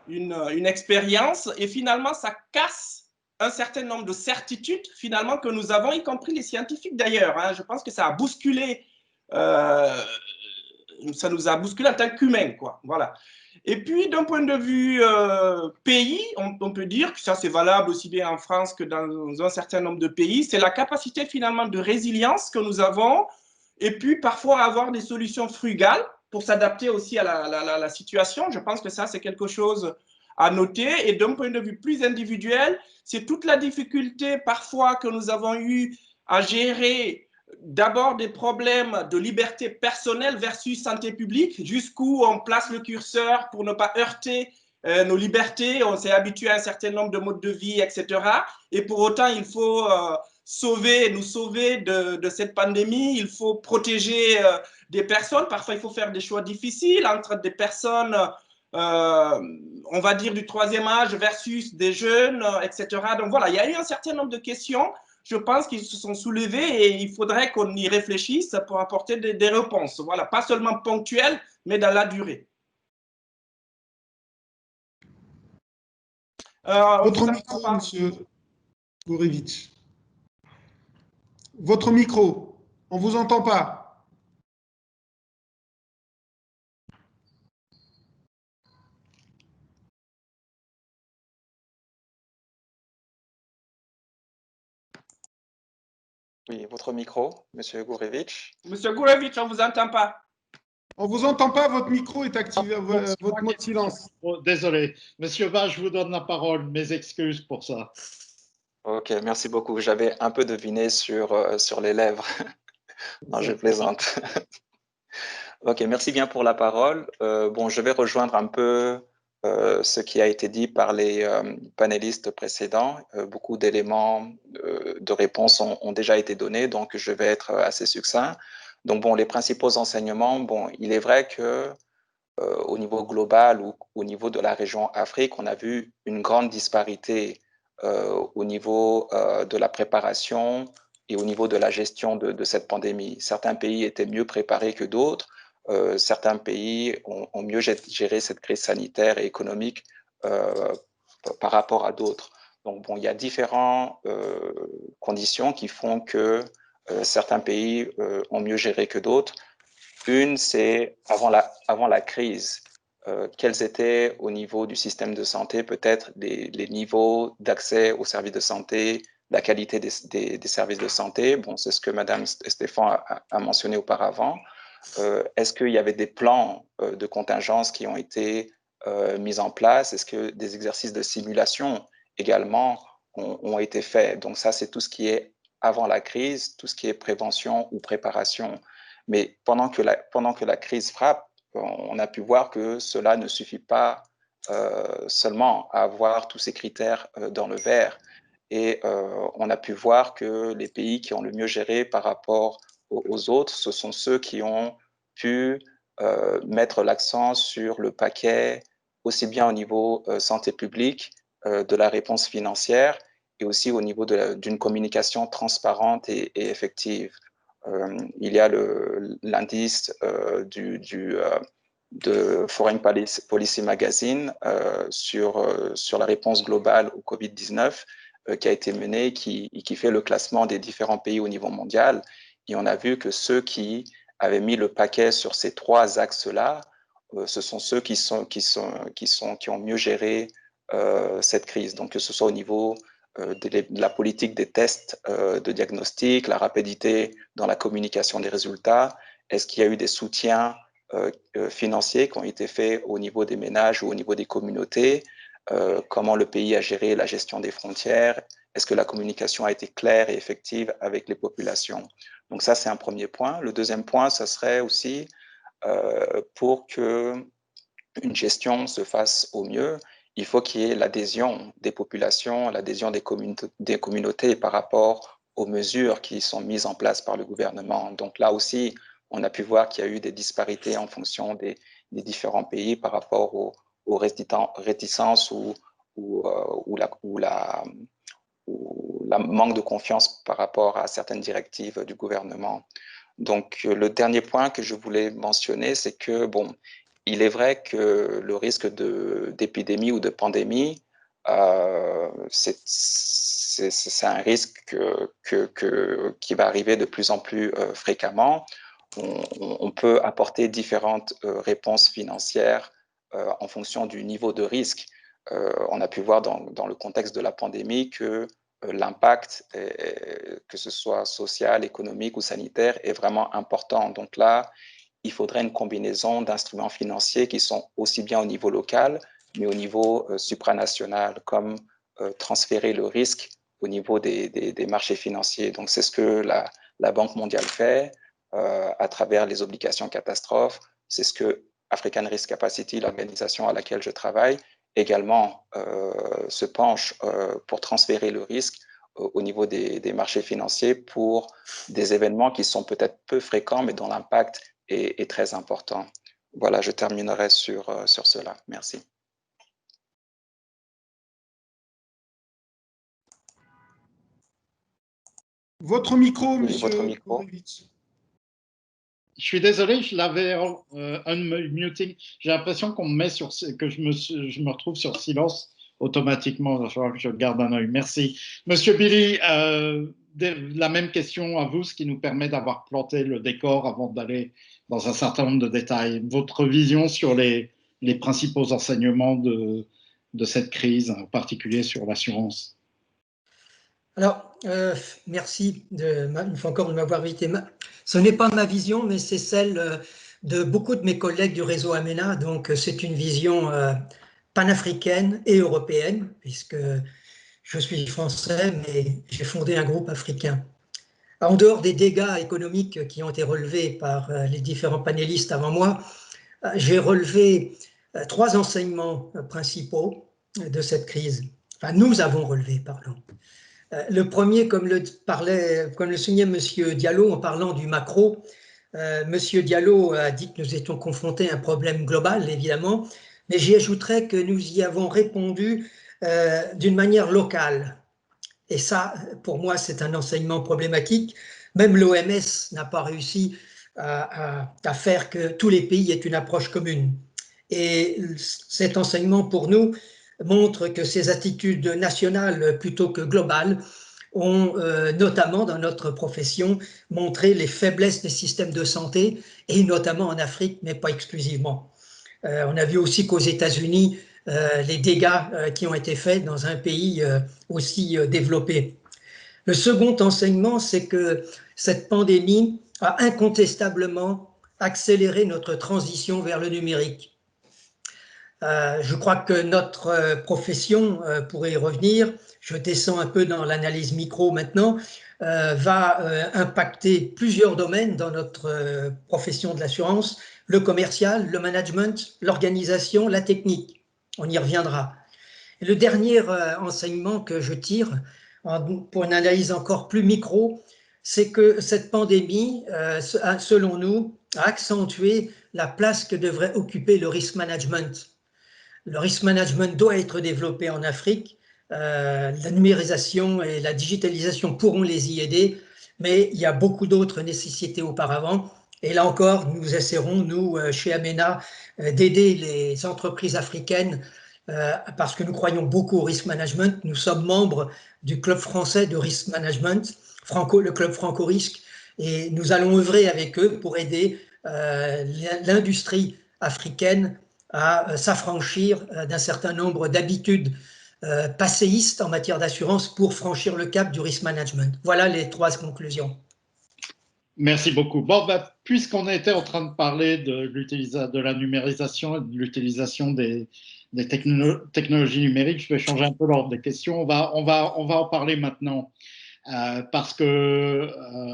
une expérience, et finalement, ça casse un certain nombre de certitudes, finalement, que nous avons, y compris les scientifiques d'ailleurs. Hein. Je pense que ça a bousculé, ça nous a bousculé en tant qu'humains, quoi. Voilà. Et puis, d'un point de vue pays, on peut dire que ça, c'est valable aussi bien en France que dans un certain nombre de pays, c'est la capacité finalement de résilience que nous avons, et puis parfois avoir des solutions frugales pour s'adapter aussi à la situation. Je pense que ça, c'est quelque chose à noter. Et d'un point de vue plus individuel, c'est toute la difficulté parfois que nous avons eu à gérer d'abord des problèmes de liberté personnelle versus santé publique, jusqu'où on place le curseur pour ne pas heurter nos libertés. On s'est habitué à un certain nombre de modes de vie, etc. Et pour autant, il faut nous sauver de cette pandémie. Il faut protéger des personnes. Parfois, il faut faire des choix difficiles entre des personnes, on va dire, du troisième âge versus des jeunes, etc. Donc voilà, il y a eu un certain nombre de questions, je pense, qu'ils se sont soulevés, et il faudrait qu'on y réfléchisse pour apporter des réponses. Voilà, pas seulement ponctuelles, mais dans la durée. Votre micro, M. Gourevitch. Votre micro, on ne vous entend pas. Oui, votre micro, M. Gourevitch. Monsieur Gourevitch, on ne vous entend pas. On ne vous entend pas, votre micro est activé, votre mot de silence. Oh, désolé. Monsieur Ba, je vous donne la parole, mes excuses pour ça. Ok, merci beaucoup. J'avais un peu deviné sur les lèvres. Non, je plaisante. Ok, merci bien pour la parole. Bon, je vais rejoindre un peu ce qui a été dit par les panélistes précédents. Beaucoup d'éléments de réponse ont déjà été donnés, donc je vais être assez succinct. Donc, bon, les principaux enseignements, bon, il est vrai que au niveau global ou au niveau de la région Afrique, on a vu une grande disparité au niveau de la préparation et au niveau de la gestion de cette pandémie. Certains pays étaient mieux préparés que d'autres. Certains pays ont mieux géré cette crise sanitaire et économique par rapport à d'autres. Donc, bon, il y a différentes conditions qui font que certains pays ont mieux géré que d'autres. Une, c'est avant la crise, quels étaient au niveau du système de santé peut-être les niveaux d'accès aux services de santé, la qualité des services de santé. Bon, c'est ce que Mme Stéphane a mentionné auparavant. Est-ce qu'il y avait des plans de contingence qui ont été mis en place? Est-ce que des exercices de simulation également ont été faits? Donc ça, c'est tout ce qui est avant la crise, tout ce qui est prévention ou préparation. Mais pendant que la crise frappe, on a pu voir que cela ne suffit pas seulement à avoir tous ces critères dans le vert. Et on a pu voir que les pays qui ont le mieux géré par rapport aux autres, ce sont ceux qui ont pu mettre l'accent sur le paquet, aussi bien au niveau santé publique, de la réponse financière, et aussi au niveau d'une communication transparente et effective. Il y a l'indice de Foreign Policy Magazine sur la réponse globale au Covid-19 qui a été mené, qui fait le classement des différents pays au niveau mondial. Et on a vu que ceux qui avaient mis le paquet sur ces trois axes-là, ce sont ceux qui ont mieux géré cette crise. Donc, que ce soit au niveau de la politique des tests de diagnostic, la rapidité dans la communication des résultats, est-ce qu'il y a eu des soutiens financiers qui ont été faits au niveau des ménages ou au niveau des communautés, comment le pays a géré la gestion des frontières, est-ce que la communication a été claire et effective avec les populations. Donc ça, c'est un premier point. Le deuxième point, ça serait aussi pour que une gestion se fasse au mieux, il faut qu'il y ait l'adhésion des populations, l'adhésion des communautés par rapport aux mesures qui sont mises en place par le gouvernement. Donc là aussi, on a pu voir qu'il y a eu des disparités en fonction des différents pays par rapport aux réticences ou la manque de confiance par rapport à certaines directives du gouvernement. Donc, le dernier point que je voulais mentionner, c'est que, bon, il est vrai que le risque d'épidémie ou de pandémie, c'est un risque qui va arriver de plus en plus fréquemment. On peut apporter différentes réponses financières en fonction du niveau de risque. On a pu voir dans le contexte de la pandémie que l'impact, que ce soit social, économique ou sanitaire, est vraiment important. Donc là, il faudrait une combinaison d'instruments financiers qui sont aussi bien au niveau local, mais au niveau supranational, comme transférer le risque au niveau des marchés financiers. Donc c'est ce que la Banque mondiale fait à travers les obligations catastrophes. C'est ce que African Risk Capacity, l'organisation à laquelle je travaille, également se penche pour transférer le risque au niveau des marchés financiers pour des événements qui sont peut-être peu fréquents, mais dont l'impact est très important. Voilà, je terminerai sur cela. Merci. Votre micro, oui, monsieur. Votre micro. Je suis désolé, je l'avais unmuting. J'ai l'impression qu'on me met que je me retrouve sur silence automatiquement. Il va falloir que je garde un œil. Merci. Monsieur Billy, la même question à vous, ce qui nous permet d'avoir planté le décor avant d'aller dans un certain nombre de détails. Votre vision sur les principaux enseignements de cette crise, en particulier sur l'assurance. Alors, merci une fois encore de m'avoir invité. Ce n'est pas ma vision, mais c'est celle de beaucoup de mes collègues du réseau AMENA. Donc, c'est une vision panafricaine et européenne, puisque je suis français, mais j'ai fondé un groupe africain. En dehors des dégâts économiques qui ont été relevés par les différents panélistes avant moi, j'ai relevé 3 enseignements principaux de cette crise. Enfin, nous avons relevé, pardon. Le premier, comme le soulignait M. Diallo en parlant du macro, M. Diallo a dit que nous étions confrontés à un problème global, évidemment, mais j'y ajouterais que nous y avons répondu d'une manière locale. Et ça, pour moi, c'est un enseignement problématique. Même l'OMS n'a pas réussi à faire que tous les pays aient une approche commune. Et cet enseignement, pour nous, montre que ces attitudes nationales plutôt que globales ont, notamment dans notre profession, montré les faiblesses des systèmes de santé, et notamment en Afrique, mais pas exclusivement. On a vu aussi qu'aux États-Unis, les dégâts qui ont été faits dans un pays aussi développé. Le second enseignement, c'est que cette pandémie a incontestablement accéléré notre transition vers le numérique. Je crois que notre profession, pour y revenir, je descends un peu dans l'analyse micro maintenant, va impacter plusieurs domaines dans notre profession de l'assurance, le commercial, le management, l'organisation, la technique. On y reviendra. Et le dernier enseignement que je tire, pour une analyse encore plus micro, c'est que cette pandémie, selon nous, a accentué la place que devrait occuper le risk management. Le risk management doit être développé en Afrique. La numérisation et la digitalisation pourront les y aider, mais il y a beaucoup d'autres nécessités auparavant. Et là encore, nous essaierons, nous, chez AMENA, d'aider les entreprises africaines parce que nous croyons beaucoup au risk management. Nous sommes membres du club français de risk management, le club Franco-Risque, et nous allons œuvrer avec eux pour aider l'industrie africaine à s'affranchir d'un certain nombre d'habitudes passéistes en matière d'assurance pour franchir le cap du risk management. Voilà les 3 conclusions. Merci beaucoup. Bon, puisqu'on était en train de parler de la numérisation et de l'utilisation des technologies numériques, je vais changer un peu l'ordre des questions. On va en parler maintenant. Parce que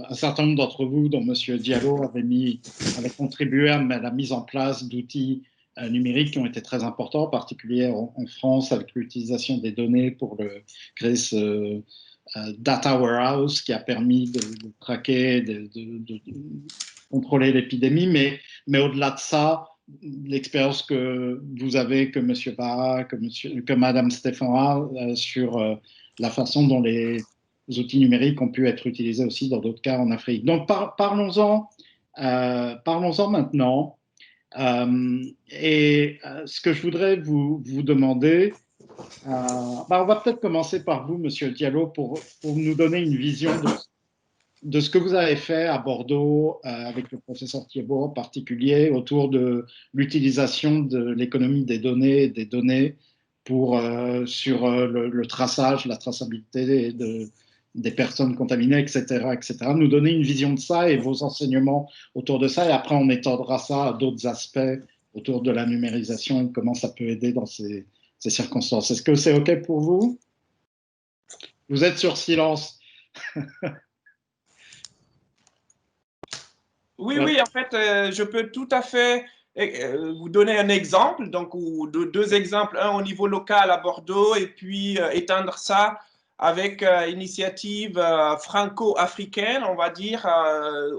un certain nombre d'entre vous, dont M. Diallo avait contribué à la mise en place d'outils numériques qui ont été très importants, en particulier en France avec l'utilisation des données pour créer ce data warehouse qui a permis de de contrôler l'épidémie. Mais au-delà de ça, l'expérience que vous avez, que M. Barra, que Mme Stefan sur la façon dont les outils numériques ont pu être utilisés aussi dans d'autres cas en Afrique. Donc parlons-en maintenant. Ce que je voudrais vous demander, on va peut-être commencer par vous, Monsieur Diallo, pour nous donner une vision de ce que vous avez fait à Bordeaux avec le professeur Thiebaud en particulier autour de l'utilisation de l'économie des données sur le traçage, la traçabilité des personnes contaminées, etc., etc. Nous donner une vision de ça et vos enseignements autour de ça, et après on étendra ça à d'autres aspects autour de la numérisation et comment ça peut aider dans ces circonstances. Est-ce que c'est OK pour vous? Vous êtes sur silence. Oui, oui, en fait, je peux tout à fait vous donner un exemple, donc deux exemples, un au niveau local à Bordeaux et puis étendre ça avec initiative franco-africaine, on va dire,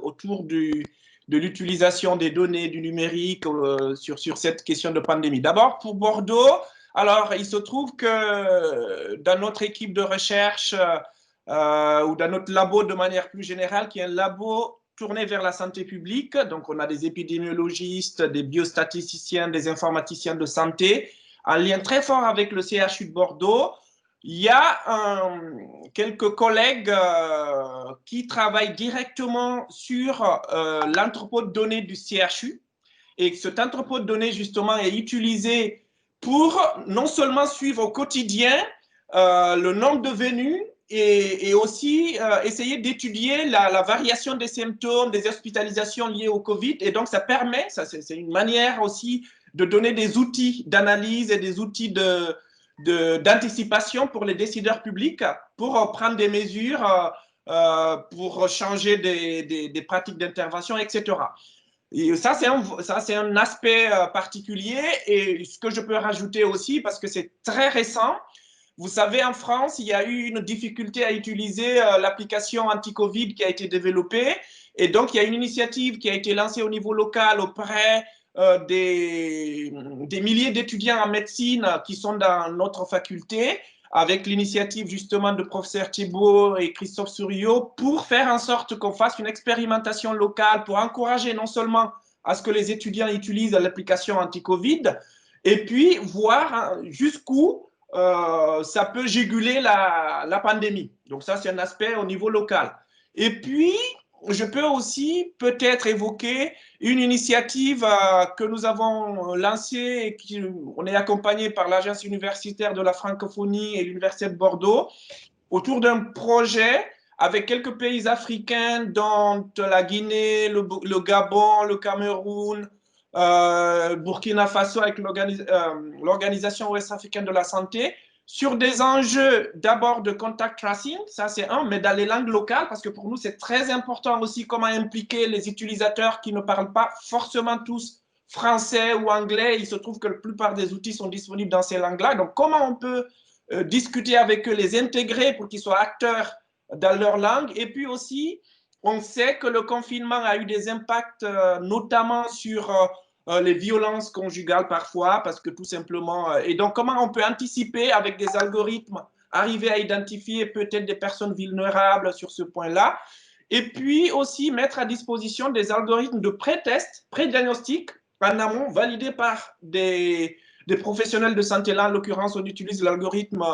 autour de l'utilisation des données du numérique sur cette question de pandémie. D'abord, pour Bordeaux, alors il se trouve que dans notre équipe de recherche ou dans notre labo de manière plus générale, qui est un labo tourné vers la santé publique, donc on a des épidémiologistes, des biostatisticiens, des informaticiens de santé, en lien très fort avec le CHU de Bordeaux. Il y a quelques collègues qui travaillent directement sur l'entrepôt de données du CHU, et cet entrepôt de données justement est utilisé pour non seulement suivre au quotidien le nombre de venues et aussi essayer d'étudier la variation des symptômes, des hospitalisations liées au Covid. Et donc ça permet, c'est une manière aussi de donner des outils d'analyse et des outils d'anticipation pour les décideurs publics pour prendre des mesures, pour changer des pratiques d'intervention, etc. Et ça, c'est un aspect particulier. Et ce que je peux rajouter aussi, parce que c'est très récent, vous savez, en France, il y a eu une difficulté à utiliser l'application anti-Covid qui a été développée. Et donc, il y a une initiative qui a été lancée au niveau local auprès des milliers d'étudiants en médecine qui sont dans notre faculté, avec l'initiative justement de professeur Thiebaud et Christophe Souriau, pour faire en sorte qu'on fasse une expérimentation locale pour encourager non seulement à ce que les étudiants utilisent l'application anti-Covid, et puis voir jusqu'où ça peut juguler la pandémie. Donc ça, c'est un aspect au niveau local. Et puis, je peux aussi peut-être évoquer une initiative que nous avons lancée et on est accompagné par l'Agence universitaire de la francophonie et l'Université de Bordeaux autour d'un projet avec quelques pays africains, dont la Guinée, le Gabon, le Cameroun, Burkina Faso avec l'Organisation ouest-africaine de la santé, sur des enjeux d'abord de contact tracing, ça c'est un, mais dans les langues locales, parce que pour nous c'est très important aussi comment impliquer les utilisateurs qui ne parlent pas forcément tous français ou anglais. Il se trouve que la plupart des outils sont disponibles dans ces langues-là. Donc comment on peut discuter avec eux, les intégrer pour qu'ils soient acteurs dans leur langue. Et puis aussi, on sait que le confinement a eu des impacts notamment sur les violences conjugales parfois, parce que tout simplement... et donc, comment on peut anticiper avec des algorithmes, arriver à identifier peut-être des personnes vulnérables sur ce point-là. Et puis aussi mettre à disposition des algorithmes de pré-test, pré-diagnostic, en amont, validés par des professionnels de santé. Là, en l'occurrence, on utilise l'algorithme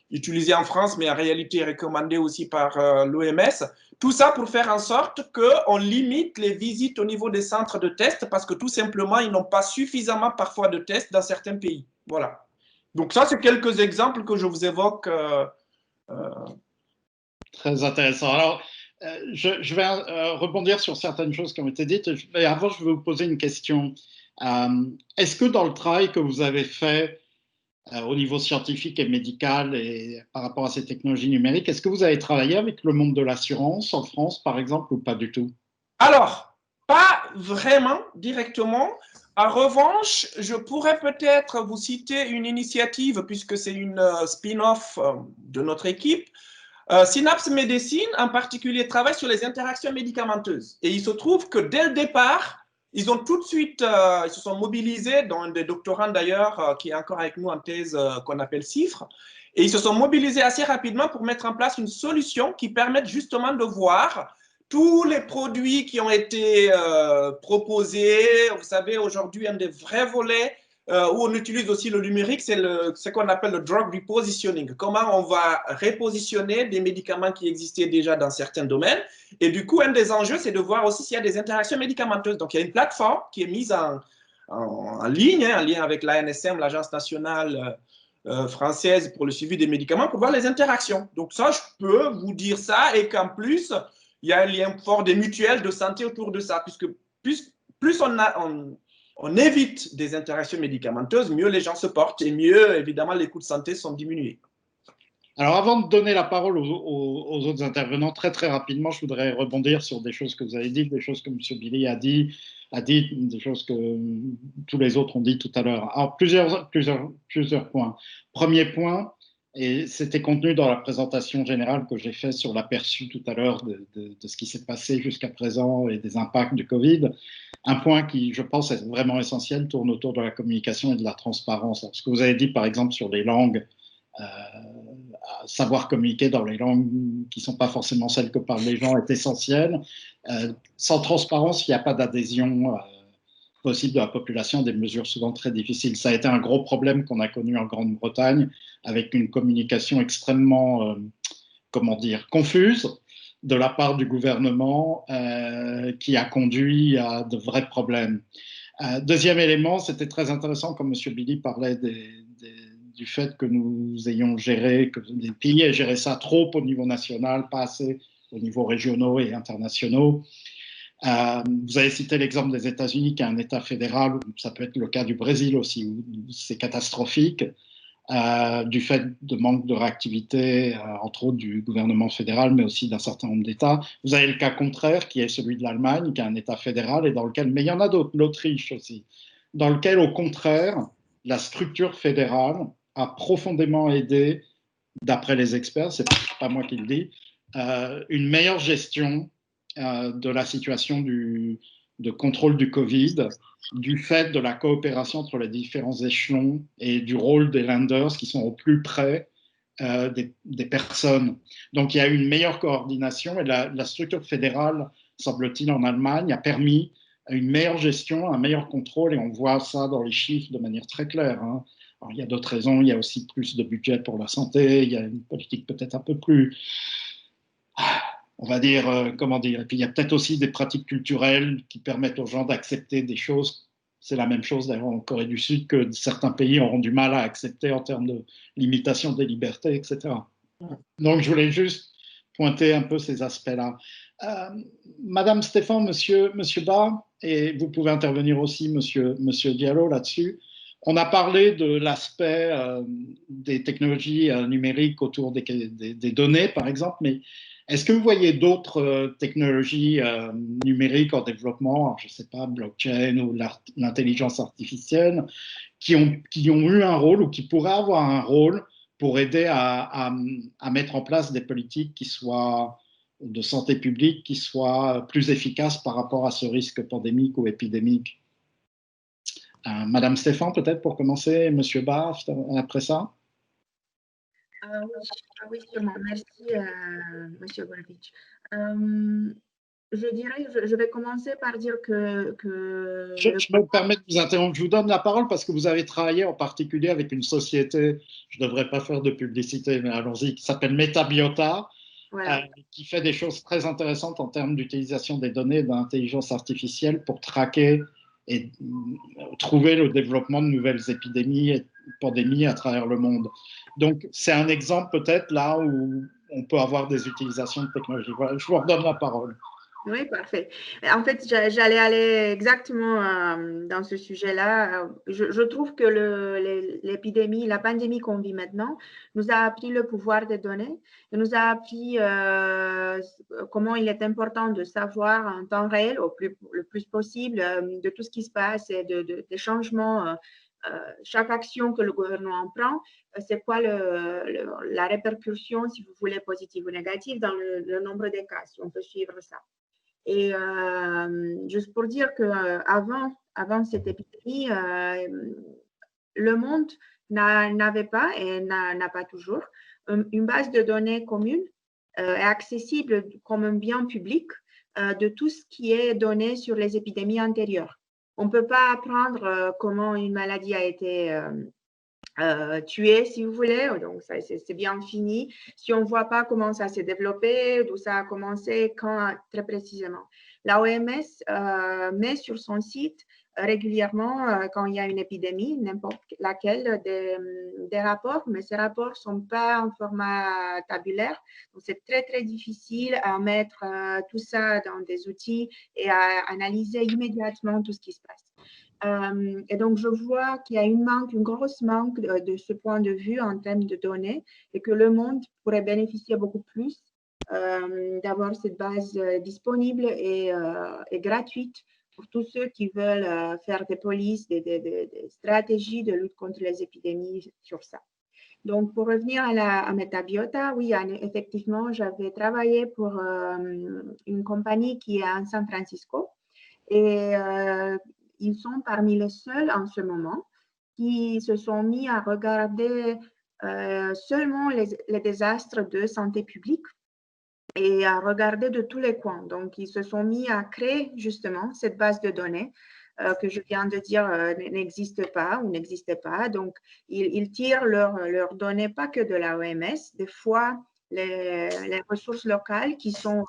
utilisé en France, mais en réalité recommandé aussi par l'OMS. Tout ça pour faire en sorte qu'on limite les visites au niveau des centres de tests parce que tout simplement, ils n'ont pas suffisamment parfois de tests dans certains pays. Voilà. Donc ça, c'est quelques exemples que je vous évoque. Très intéressant. Alors, je vais rebondir sur certaines choses qui ont été dites. Mais avant, je vais vous poser une question. Est-ce que dans le travail que vous avez fait au niveau scientifique et médical et par rapport à ces technologies numériques, est-ce que vous avez travaillé avec le monde de l'assurance en France, par exemple, ou pas du tout? Alors, pas vraiment directement. En revanche, je pourrais peut-être vous citer une initiative, puisque c'est une spin-off de notre équipe. Synapse Médecine, en particulier, travaille sur les interactions médicamenteuses. Et il se trouve que dès le départ, ils ont tout de suite, ils se sont mobilisés, dont un des doctorants d'ailleurs, qui est encore avec nous en thèse, qu'on appelle CIFRE, et ils se sont mobilisés assez rapidement pour mettre en place une solution qui permette justement de voir tous les produits qui ont été proposés. Vous savez, aujourd'hui, un des vrais volets où on utilise aussi le numérique, c'est ce qu'on appelle le drug repositioning. Comment on va repositionner des médicaments qui existaient déjà dans certains domaines. Et du coup, un des enjeux, c'est de voir aussi s'il y a des interactions médicamenteuses. Donc, il y a une plateforme qui est mise en ligne, en lien avec l'ANSM, l'Agence nationale française pour le suivi des médicaments, pour voir les interactions. Donc ça, je peux vous dire ça, et qu'en plus, il y a un lien fort des mutuelles de santé autour de ça, puisque plus on évite des interactions médicamenteuses, mieux les gens se portent, et mieux, évidemment, les coûts de santé sont diminués. Alors, avant de donner la parole aux autres intervenants, très rapidement, je voudrais rebondir sur des choses que vous avez dites, des choses que M. Billy a dit, des choses que tous les autres ont dit tout à l'heure. Alors, plusieurs points. Premier point, et c'était contenu dans la présentation générale que j'ai faite sur l'aperçu tout à l'heure de ce qui s'est passé jusqu'à présent et des impacts du Covid. Un point qui, je pense, est vraiment essentiel, tourne autour de la communication et de la transparence. Alors, ce que vous avez dit, par exemple, sur les langues, savoir communiquer dans les langues qui ne sont pas forcément celles que parlent les gens est essentiel. Sans transparence, il n'y a pas d'adhésion possible de la population, des mesures souvent très difficiles. Ça a été un gros problème qu'on a connu en Grande-Bretagne, avec une communication extrêmement, confuse de la part du gouvernement, qui a conduit à de vrais problèmes. Deuxième élément, c'était très intéressant quand M. Billy parlait du fait que nous ayons géré, que les pays aient géré ça trop au niveau national, pas assez au niveau régionaux et internationaux. Vous avez cité l'exemple des États-Unis, qui est un État fédéral, ça peut être le cas du Brésil aussi, où c'est catastrophique, du fait de manque de réactivité, entre autres du gouvernement fédéral, mais aussi d'un certain nombre d'États. Vous avez le cas contraire, qui est celui de l'Allemagne, qui est un État fédéral, et dans lequel, mais il y en a d'autres, l'Autriche aussi, dans lequel, au contraire, la structure fédérale a profondément aidé, d'après les experts, c'est pas moi qui le dis, une meilleure gestion de la situation de contrôle du Covid, du fait de la coopération entre les différents échelons et du rôle des lenders qui sont au plus près des personnes. Donc il y a eu une meilleure coordination, et la structure fédérale, semble-t-il, en Allemagne, a permis une meilleure gestion, un meilleur contrôle, et on voit ça dans les chiffres de manière très claire. Alors, il y a d'autres raisons, il y a aussi plus de budget pour la santé, il y a une politique peut-être un peu plus, on va dire, et puis il y a peut-être aussi des pratiques culturelles qui permettent aux gens d'accepter des choses. C'est la même chose d'ailleurs en Corée du Sud, que certains pays auront du mal à accepter en termes de limitation des libertés, etc. Donc je voulais juste pointer un peu ces aspects-là. Madame Stéphane, Monsieur Ba, et vous pouvez intervenir aussi, Monsieur Diallo, là-dessus. On a parlé de l'aspect des technologies numériques autour des données, par exemple, mais est-ce que vous voyez d'autres technologies numériques en développement, alors je ne sais pas, blockchain ou l'intelligence artificielle, qui ont eu un rôle ou qui pourraient avoir un rôle pour aider à mettre en place des politiques qui soient de santé publique, qui soient plus efficaces par rapport à ce risque pandémique ou épidémique? Madame Stéphane, peut-être pour commencer, Monsieur Barr, après ça. Oui, sûrement. Merci, Monsieur Gorevic. Je dirais, je vais commencer par dire que je me permets de vous interrompre. Je vous donne la parole parce que vous avez travaillé en particulier avec une société, je ne devrais pas faire de publicité, mais allons-y, qui s'appelle Metabiota, voilà. Qui fait des choses très intéressantes en termes d'utilisation des données d'intelligence artificielle pour traquer et trouver le développement de nouvelles épidémies et pandémies à travers le monde. Donc, c'est un exemple peut-être là où on peut avoir des utilisations de technologie. Voilà, je vous redonne la parole. Oui, parfait. En fait, j'allais aller exactement dans ce sujet-là. Je trouve que l'épidémie, la pandémie qu'on vit maintenant, nous a appris le pouvoir des données, et nous a appris comment il est important de savoir en temps réel, le plus possible, de tout ce qui se passe et des changements. Chaque action que le gouvernement prend, c'est quoi la répercussion, si vous voulez, positive ou négative, dans le nombre des cas, si on peut suivre ça. Et juste pour dire qu'avant cette épidémie, le monde n'avait pas et n'a pas toujours une base de données commune et accessible comme un bien public de tout ce qui est donné sur les épidémies antérieures. On ne peut pas apprendre comment une maladie a été tuée, si vous voulez, donc c'est bien fini. Si on ne voit pas comment ça s'est développé, d'où ça a commencé, quand très précisément. La OMS met sur son site régulièrement, quand il y a une épidémie, n'importe laquelle, des rapports, mais ces rapports ne sont pas en format tabulaire. Donc, c'est très, très difficile à mettre tout ça dans des outils et à analyser immédiatement tout ce qui se passe. Et donc, je vois qu'il y a une grosse manque de ce point de vue en termes de données et que le monde pourrait bénéficier beaucoup plus d'avoir cette base disponible et gratuite pour tous ceux qui veulent faire des polices, des stratégies de lutte contre les épidémies sur ça. Donc, pour revenir à Metabiota, oui, effectivement, j'avais travaillé pour une compagnie qui est à San Francisco et ils sont parmi les seuls en ce moment qui se sont mis à regarder seulement les désastres de santé publique et à regarder de tous les coins. Donc, ils se sont mis à créer justement cette base de données que je viens de dire n'existe pas ou n'existait pas. Donc, ils tirent leurs données, pas que de la OMS, des fois les ressources locales qui sont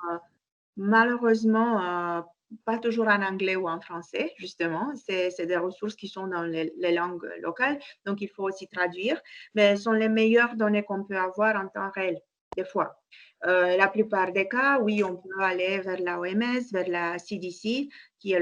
malheureusement pas toujours en anglais ou en français, justement. C'est des ressources qui sont dans les langues locales, donc il faut aussi traduire, mais elles sont les meilleures données qu'on peut avoir en temps réel, des fois. La plupart des cas, oui, on peut aller vers la OMS, vers la CDC, qui est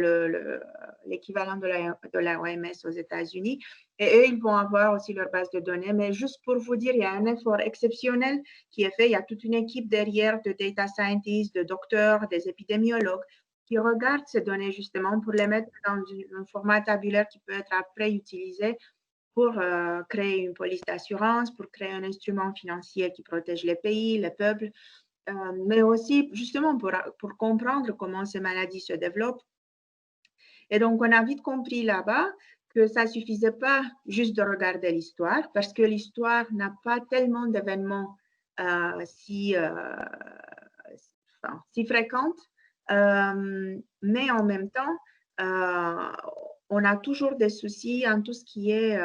l'équivalent de la OMS aux États-Unis. Et eux, ils vont avoir aussi leur base de données. Mais juste pour vous dire, il y a un effort exceptionnel qui est fait. Il y a toute une équipe derrière de data scientists, de docteurs, des épidémiologues qui regardent ces données justement pour les mettre dans un format tabulaire qui peut être après utilisé pour créer une police d'assurance, pour créer un instrument financier qui protège les pays, les peuples, mais aussi justement pour comprendre comment ces maladies se développent. Et donc, on a vite compris là-bas que ça ne suffisait pas juste de regarder l'histoire, parce que l'histoire n'a pas tellement d'événements si fréquentes, mais en même temps, on a toujours des soucis en tout ce qui est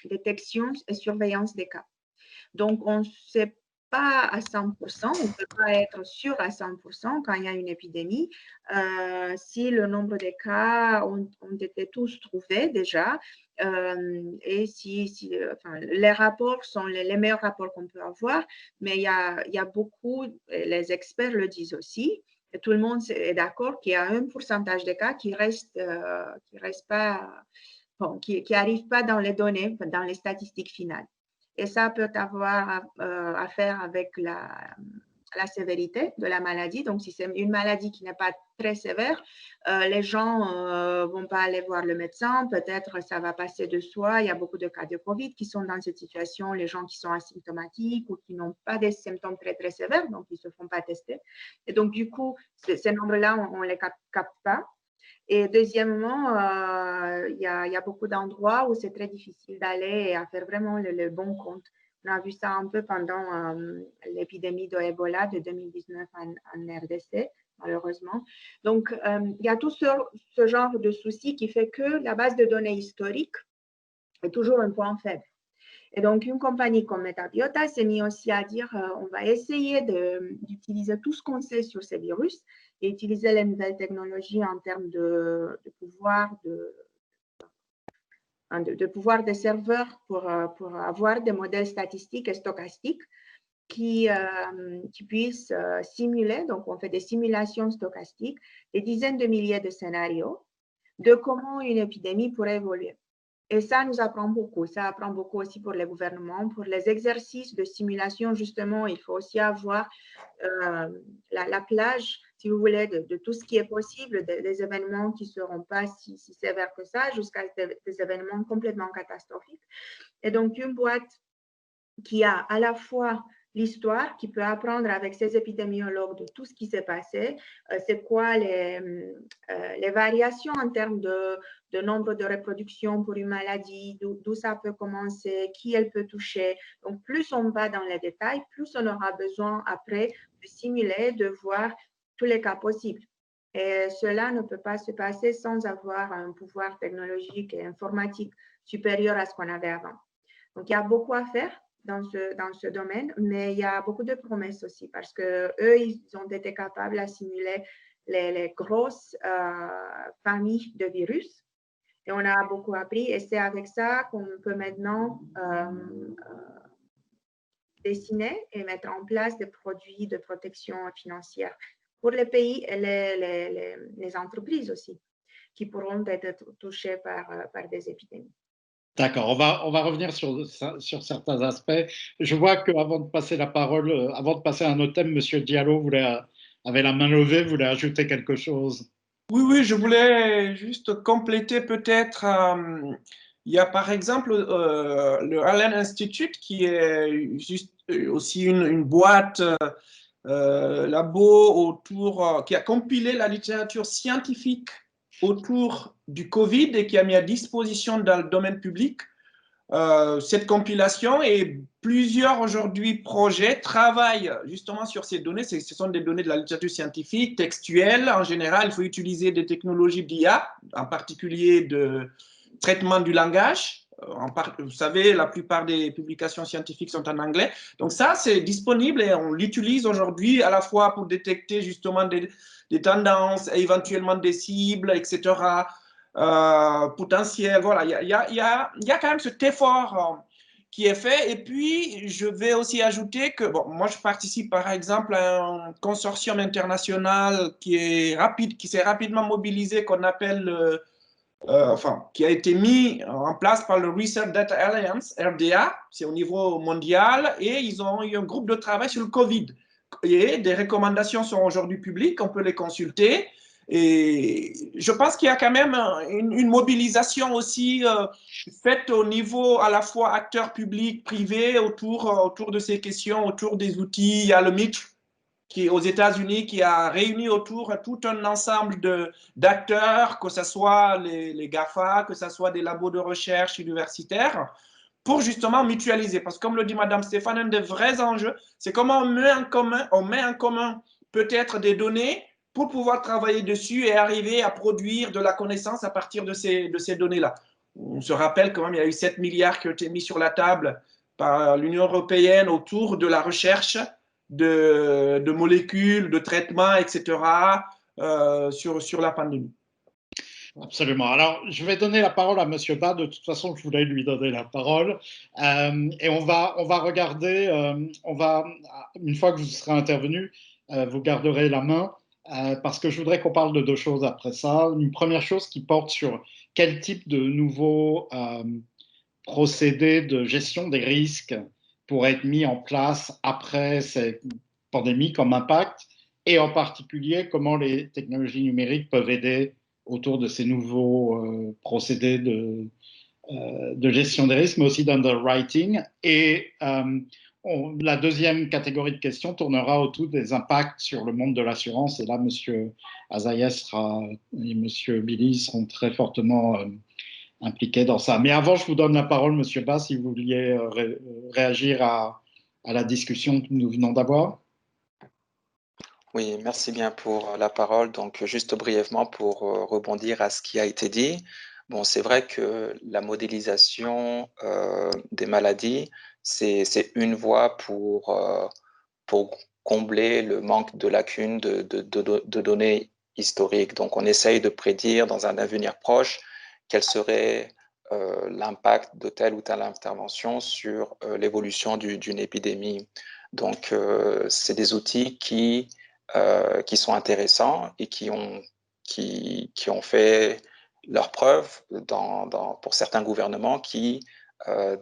détection et surveillance des cas. Donc, on ne sait pas à 100%, on ne peut pas être sûr à 100% quand il y a une épidémie, si le nombre de cas ont été tous trouvés déjà, et les rapports sont les meilleurs rapports qu'on peut avoir, mais il y a beaucoup, les experts le disent aussi, et tout le monde est d'accord qu'il y a un pourcentage de cas qui n'arrivent pas dans les données, dans les statistiques finales. Et ça peut avoir à faire avec la sévérité de la maladie. Donc, si c'est une maladie qui n'est pas très sévère, les gens ne vont pas aller voir le médecin. Peut-être ça va passer de soi. Il y a beaucoup de cas de COVID qui sont dans cette situation, les gens qui sont asymptomatiques ou qui n'ont pas des symptômes très, très sévères, donc ils ne se font pas tester. Et donc, du coup, ces nombres-là, on ne les capte pas. Et deuxièmement, il y a beaucoup d'endroits où c'est très difficile d'aller et à faire vraiment le bon compte. On a vu ça un peu pendant l'épidémie de Ebola de 2019 en RDC, malheureusement. Donc, il y a tout ce genre de soucis qui fait que la base de données historique est toujours un point faible. Et donc, une compagnie comme Metabiota s'est mise aussi à dire on va essayer d'utiliser tout ce qu'on sait sur ces virus et utiliser les nouvelles technologies en termes de pouvoir des serveurs pour avoir des modèles statistiques et stochastiques qui puisse simuler, donc on fait des simulations stochastiques, des dizaines de milliers de scénarios de comment une épidémie pourrait évoluer. Et ça nous apprend beaucoup. Ça apprend beaucoup aussi pour les gouvernements, pour les exercices de simulation. Justement, il faut aussi avoir la plage, si vous voulez, de tout ce qui est possible, des événements qui ne seront pas si sévères que ça, jusqu'à des événements complètement catastrophiques. Et donc, une boîte qui a à la fois l'histoire, qui peut apprendre avec ses épidémiologues de tout ce qui s'est passé, c'est quoi les variations en termes de nombre de reproductions pour une maladie, d'où ça peut commencer, qui elle peut toucher. Donc, plus on va dans les détails, plus on aura besoin après de simuler, de voir tous les cas possibles. Et cela ne peut pas se passer sans avoir un pouvoir technologique et informatique supérieur à ce qu'on avait avant. Donc, il y a beaucoup à faire dans ce domaine, mais il y a beaucoup de promesses aussi parce qu'eux, ils ont été capables à simuler les grosses familles de virus et on a beaucoup appris et c'est avec ça qu'on peut maintenant dessiner et mettre en place des produits de protection financière pour les pays et les entreprises aussi qui pourront être touchés par des épidémies. D'accord, on va revenir sur certains aspects. Je vois qu'avant de passer la parole, avant de passer à un autre thème, M. Diallo avait la main levée, voulait ajouter quelque chose. Oui, je voulais juste compléter peut-être. Il y a par exemple le Allen Institute qui est juste aussi une boîte labo autour, qui a compilé la littérature scientifique autour du Covid et qui a mis à disposition dans le domaine public cette compilation et plusieurs aujourd'hui projets travaillent justement sur ces données. Ce sont des données de la littérature scientifique, textuelle. En général, il faut utiliser des technologies d'IA, en particulier de traitement du langage. Vous savez, la plupart des publications scientifiques sont en anglais. Donc ça, c'est disponible et on l'utilise aujourd'hui à la fois pour détecter justement des tendances, éventuellement des cibles, etc., potentiel. Voilà, il y a quand même cet effort qui est fait. Et puis, je vais aussi ajouter que, bon, moi, je participe par exemple à un consortium international qui s'est rapidement mobilisé, qu'on appelle, qui a été mis en place par le Research Data Alliance, RDA, c'est au niveau mondial, et ils ont eu un groupe de travail sur le Covid. Et des recommandations sont aujourd'hui publiques, on peut les consulter. Et je pense qu'il y a quand même une mobilisation aussi faite au niveau à la fois acteurs publics, privés, autour de ces questions, autour des outils. Il y a le MIT qui est aux États-Unis qui a réuni autour tout un ensemble d'acteurs, que ce soit les GAFA, que ce soit des labos de recherche universitaires, pour justement mutualiser. Parce que comme le dit Mme Stéphane, un des vrais enjeux, c'est comment on met en commun peut-être des données pour pouvoir travailler dessus et arriver à produire de la connaissance à partir de ces données-là. On se rappelle quand même, il y a eu 7 milliards qui ont été mis sur la table par l'Union européenne autour de la recherche de molécules, de traitements, etc., sur la pandémie. Absolument. Alors, je vais donner la parole à M. Ba. De toute façon, je voulais lui donner la parole. Et on va regarder, une fois que vous serez intervenu, vous garderez la main. Parce que je voudrais qu'on parle de deux choses après ça. Une première chose qui porte sur quel type de nouveaux procédés de gestion des risques pourraient être mis en place après cette pandémie comme impact, et en particulier comment les technologies numériques peuvent aider autour de ces nouveaux procédés de gestion des risques, mais aussi d'underwriting. Et la deuxième catégorie de questions tournera autour des impacts sur le monde de l'assurance. Et là, M. Azaïas et M. Billy seront très fortement impliqués dans ça. Mais avant, je vous donne la parole, M. Ba, si vous vouliez réagir à la discussion que nous venons d'avoir. Oui, merci bien pour la parole. Donc, juste brièvement pour rebondir à ce qui a été dit. Bon, c'est vrai que la modélisation des maladies, c'est une voie pour combler le manque de lacunes de données historiques. Donc, on essaye de prédire dans un avenir proche quel serait l'impact de telle ou telle intervention sur l'évolution d'une épidémie. Donc, c'est des outils qui sont intéressants et qui ont fait leur preuve pour certains gouvernements qui,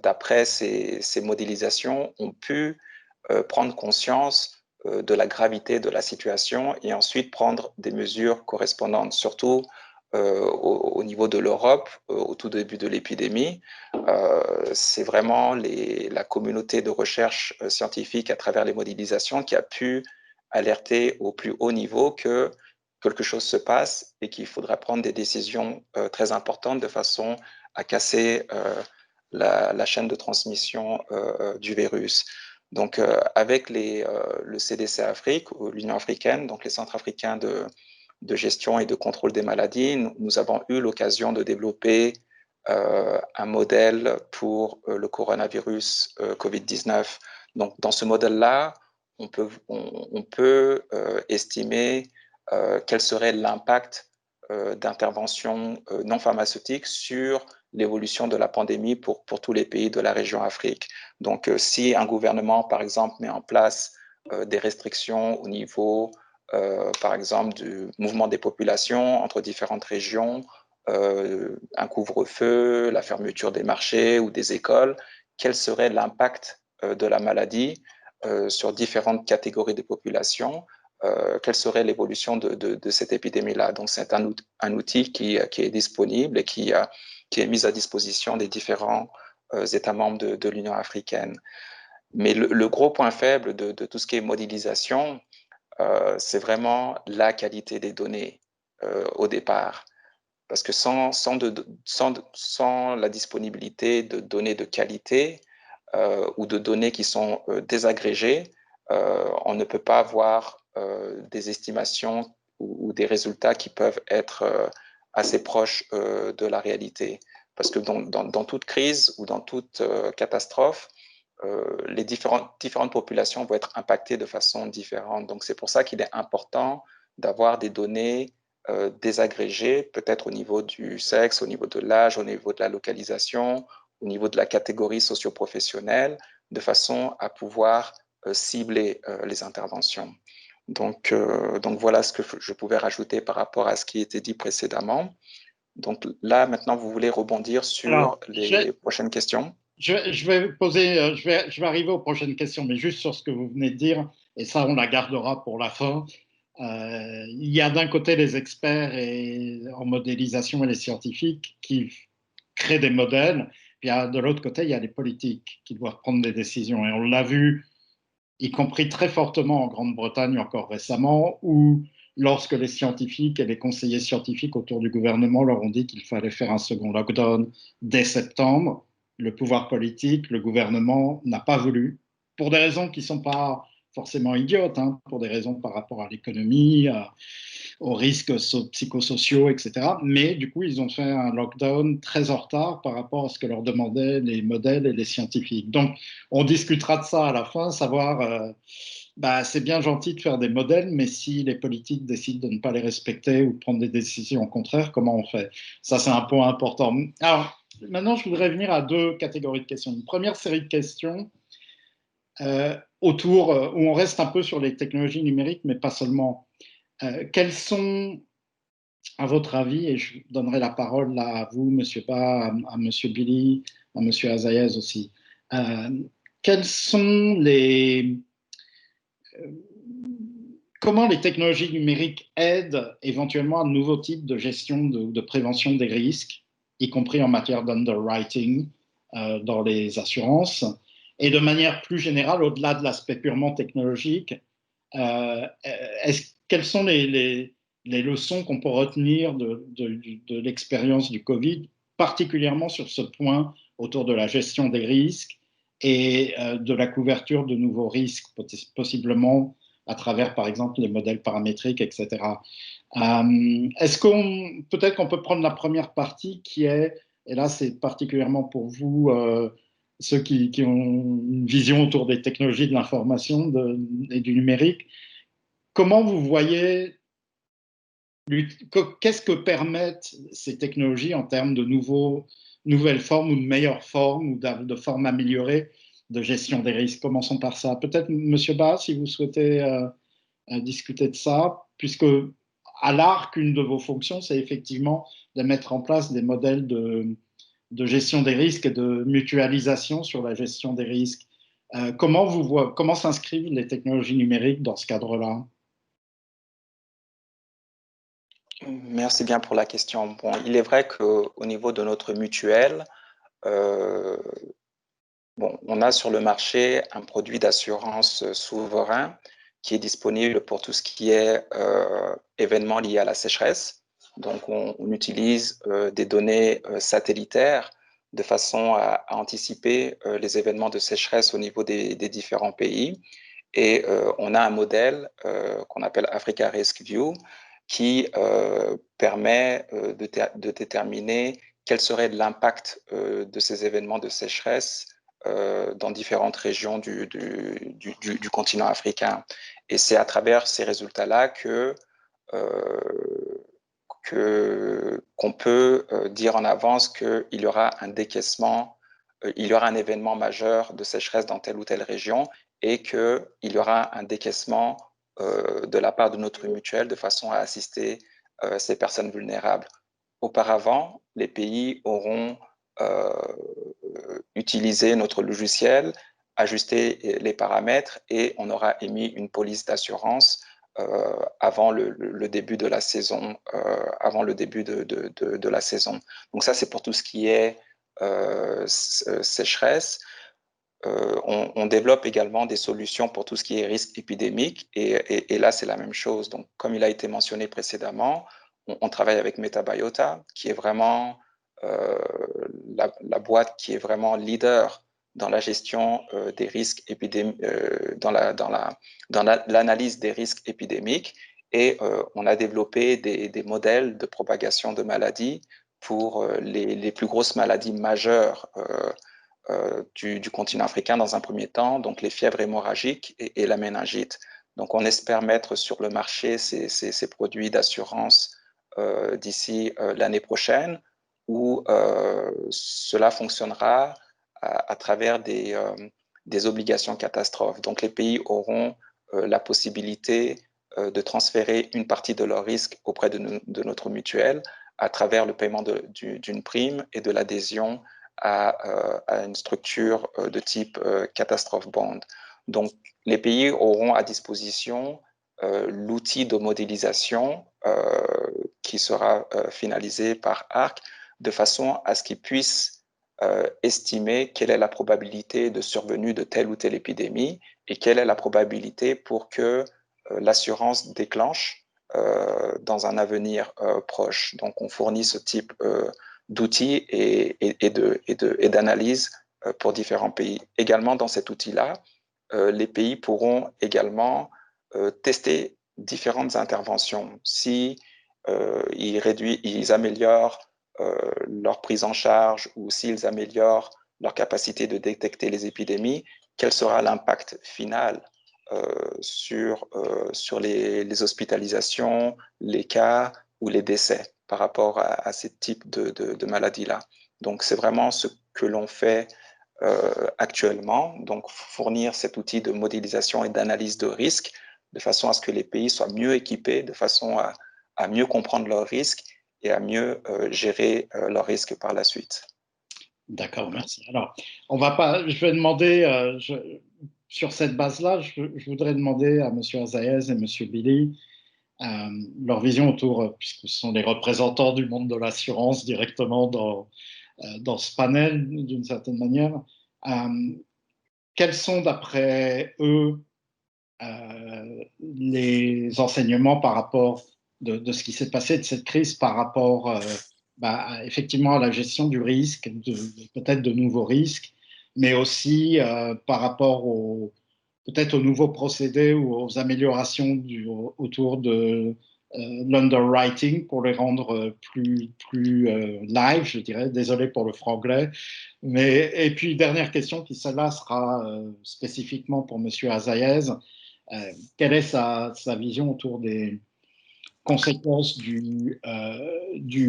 d'après ces modélisations, ont pu prendre conscience de la gravité de la situation et ensuite prendre des mesures correspondantes, surtout au niveau de l'Europe, au tout début de l'épidémie. C'est vraiment la communauté de recherche scientifique à travers les modélisations qui a pu alerter au plus haut niveau que quelque chose se passe et qu'il faudra prendre des décisions très importantes de façon à casser la chaîne de transmission du virus. Donc, avec le CDC Afrique, l'Union africaine, donc les centres africains de gestion et de contrôle des maladies, nous avons eu l'occasion de développer un modèle pour le coronavirus COVID-19. Donc, dans ce modèle-là, on peut estimer quel serait l'impact d'interventions non pharmaceutiques sur l'évolution de la pandémie pour tous les pays de la région Afrique. Donc, si un gouvernement, par exemple, met en place des restrictions au niveau, par exemple, du mouvement des populations entre différentes régions, un couvre-feu, la fermeture des marchés ou des écoles, quel serait l'impact de la maladie sur différentes catégories de population, quelle serait l'évolution de cette épidémie-là. Donc, c'est un outil qui est disponible et qui est mis à disposition des différents États membres de l'Union africaine. Mais le gros point faible de tout ce qui est modélisation, c'est vraiment la qualité des données au départ. Parce que sans la disponibilité de données de qualité ou de données qui sont désagrégées, on ne peut pas avoir des estimations ou des résultats qui peuvent être assez proches de la réalité. Parce que dans toute crise ou dans toute catastrophe, les différentes populations vont être impactées de façon différente. Donc, c'est pour ça qu'il est important d'avoir des données désagrégées, peut-être au niveau du sexe, au niveau de l'âge, au niveau de la localisation, au niveau de la catégorie socio-professionnelle, de façon à pouvoir cibler les interventions. Donc, voilà ce que je pouvais rajouter par rapport à ce qui était dit précédemment. Donc là, maintenant, vous voulez rebondir sur les prochaines questions? Je vais arriver aux prochaines questions, mais juste sur ce que vous venez de dire, et ça, on la gardera pour la fin. Il y a d'un côté les experts en modélisation et les scientifiques qui créent des modèles, puis de l'autre côté, il y a les politiques qui doivent prendre des décisions. Et on l'a vu, y compris très fortement en Grande-Bretagne encore récemment, où lorsque les scientifiques et les conseillers scientifiques autour du gouvernement leur ont dit qu'il fallait faire un second lockdown dès septembre, le pouvoir politique, le gouvernement n'a pas voulu, pour des raisons qui ne sont pas forcément idiotes, hein, pour des raisons par rapport à l'économie, aux risques psychosociaux, etc. Mais du coup, ils ont fait un lockdown très en retard par rapport à ce que leur demandaient les modèles et les scientifiques. Donc, on discutera de ça à la fin, savoir, c'est bien gentil de faire des modèles, mais si les politiques décident de ne pas les respecter ou de prendre des décisions contraires, comment on fait? Ça, c'est un point important. Alors, maintenant, je voudrais venir à deux catégories de questions. Une première série de questions où on reste un peu sur les technologies numériques, mais pas seulement. Quels sont, à votre avis, et je donnerai la parole là à vous, M. Ba, à M. Billy, à M. Azaïez aussi, quels sont comment les technologies numériques aident éventuellement à de nouveaux types de gestion de prévention des risques, y compris en matière d'underwriting dans les assurances, et de manière plus générale, au-delà de l'aspect purement technologique, quelles sont les leçons qu'on peut retenir de l'expérience du Covid, particulièrement sur ce point autour de la gestion des risques et de la couverture de nouveaux risques, possiblement à travers, par exemple, les modèles paramétriques, etc. Peut-être qu'on peut prendre la première partie qui est, et là c'est particulièrement pour vous, ceux qui ont une vision autour des technologies de l'information et du numérique, comment vous voyez, qu'est-ce que permettent ces technologies en termes de nouvelles formes ou de meilleures formes ou de formes améliorées gestion des risques. Commençons par ça. Peut-être, M. Ba, si vous souhaitez discuter de ça, puisque à l'ARC, une de vos fonctions, c'est effectivement de mettre en place des modèles de gestion des risques et de mutualisation sur la gestion des risques. Comment s'inscrivent les technologies numériques dans ce cadre-là? Merci bien pour la question. Bon, il est vrai qu'au niveau de notre mutuelle, on a sur le marché un produit d'assurance souverain qui est disponible pour tout ce qui est événements liés à la sécheresse. Donc, on utilise des données satellitaires de façon à anticiper les événements de sécheresse au niveau des différents pays. Et on a un modèle qu'on appelle Africa Risk View qui permet de déterminer quel serait l'impact de ces événements de sécheresse dans différentes régions du continent africain. Et c'est à travers ces résultats-là qu'on peut dire en avance qu'il y aura un décaissement, il y aura un événement majeur de sécheresse dans telle ou telle région et qu'il y aura un décaissement de la part de notre mutuelle de façon à assister ces personnes vulnérables. Auparavant, les pays auront utilisé notre logiciel, ajusté les paramètres et on aura émis une police d'assurance avant le début de la saison, de la saison. Donc ça, c'est pour tout ce qui est sécheresse. On développe également des solutions pour tout ce qui est risque épidémique et là, c'est la même chose. Donc, comme il a été mentionné précédemment, on travaille avec Metabiota, qui est vraiment la boîte qui est vraiment leader dans la gestion des risques épidémiques, dans l'analyse des risques épidémiques. Et on a développé des modèles de propagation de maladies pour les plus grosses maladies majeures du continent africain dans un premier temps, donc les fièvres hémorragiques et la méningite. Donc on espère mettre sur le marché ces produits d'assurance d'ici l'année prochaine, où cela fonctionnera à travers des obligations catastrophes. Donc les pays auront la possibilité de transférer une partie de leur risque auprès de notre mutuelle à travers le paiement d'une prime et de l'adhésion à une structure de type catastrophe bond. Donc, les pays auront à disposition l'outil de modélisation qui sera finalisé par ARC de façon à ce qu'ils puissent estimer quelle est la probabilité de survenue de telle ou telle épidémie et quelle est la probabilité pour que l'assurance déclenche dans un avenir proche. Donc, on fournit ce type d'outils et d'analyse pour différents pays. Également, dans cet outil-là, les pays pourront également tester différentes interventions. Si ils améliorent leur prise en charge ou s'ils améliorent leur capacité de détecter les épidémies, quel sera l'impact final sur les hospitalisations, les cas ou les décès par rapport à ces types de maladies-là. Donc, c'est vraiment ce que l'on fait actuellement, donc fournir cet outil de modélisation et d'analyse de risque de façon à ce que les pays soient mieux équipés, de façon à mieux comprendre leurs risques et à mieux gérer leurs risques par la suite. D'accord, merci. Alors, je vais demander, sur cette base-là, je voudrais demander à M. Azaez et M. Billy leur vision autour, puisque ce sont les représentants du monde de l'assurance directement dans ce panel, d'une certaine manière. Quels sont, d'après eux, les enseignements par rapport de ce qui s'est passé de cette crise par rapport effectivement à la gestion du risque, peut-être de nouveaux risques, mais aussi par rapport peut-être aux nouveaux procédés ou aux améliorations autour de l'underwriting pour les rendre plus live, je dirais. Désolé pour le franglais. Et puis, dernière question, qui celle-là sera spécifiquement pour M. Azaez. Quelle est sa vision autour des conséquences du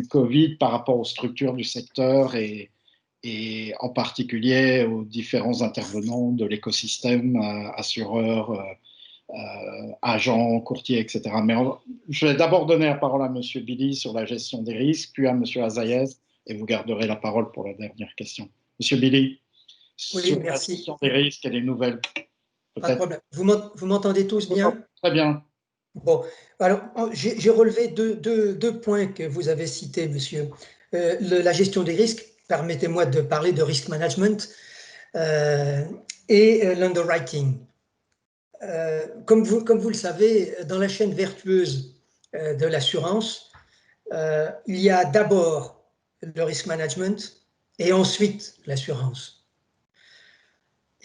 Covid par rapport aux structures du secteur et et en particulier aux différents intervenants de l'écosystème, assureurs, agents, courtiers, etc. Mais je vais d'abord donner la parole à M. Billy sur la gestion des risques, puis à M. Azaïez, et vous garderez la parole pour la dernière question. M. Billy, oui, sur merci. la gestion des risques et les nouvelles. Pas de problème. Vous m'entendez tous bien? Très bien. Bon, alors j'ai relevé deux points que vous avez cités, monsieur. La gestion des risques, permettez-moi de parler de risk management et l'underwriting. Comme vous le savez, dans la chaîne vertueuse de l'assurance, il y a d'abord le risk management et ensuite l'assurance.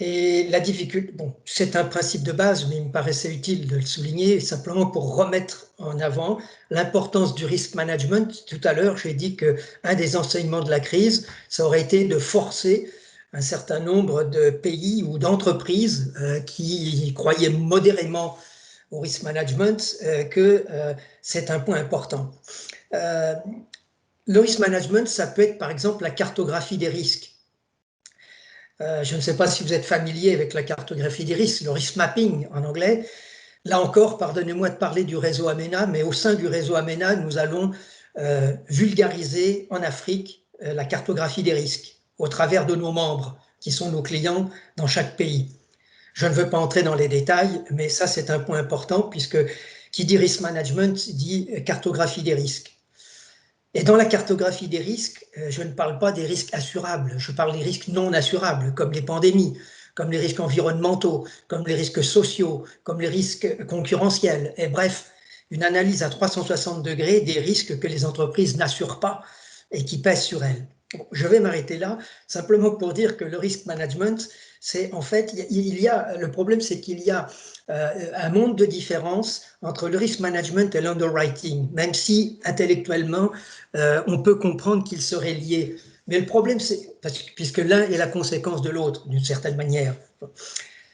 Et la difficulté, bon, c'est un principe de base, mais il me paraissait utile de le souligner, simplement pour remettre en avant l'importance du risk management. Tout à l'heure, j'ai dit qu'un des enseignements de la crise, ça aurait été de forcer un certain nombre de pays ou d'entreprises qui croyaient modérément au risk management que c'est un point important. Le risk management, ça peut être par exemple la cartographie des risques. Je ne sais pas si vous êtes familier avec la cartographie des risques, le risk mapping en anglais. Là encore, pardonnez-moi de parler du réseau AMENA, mais au sein du réseau AMENA, nous allons vulgariser en Afrique la cartographie des risques au travers de nos membres, qui sont nos clients dans chaque pays. Je ne veux pas entrer dans les détails, mais ça c'est un point important, puisque qui dit risk management dit cartographie des risques. Et dans la cartographie des risques, je ne parle pas des risques assurables, je parle des risques non assurables, comme les pandémies, comme les risques environnementaux, comme les risques sociaux, comme les risques concurrentiels. Et bref, une analyse à 360 degrés des risques que les entreprises n'assurent pas et qui pèsent sur elles. Bon, je vais m'arrêter là, simplement pour dire que le risk management, c'est en fait, le problème c'est qu'il y a un monde de différence entre le risk management et l'underwriting, même si intellectuellement, on peut comprendre qu'ils seraient liés. Mais le problème, c'est, puisque l'un est la conséquence de l'autre, d'une certaine manière.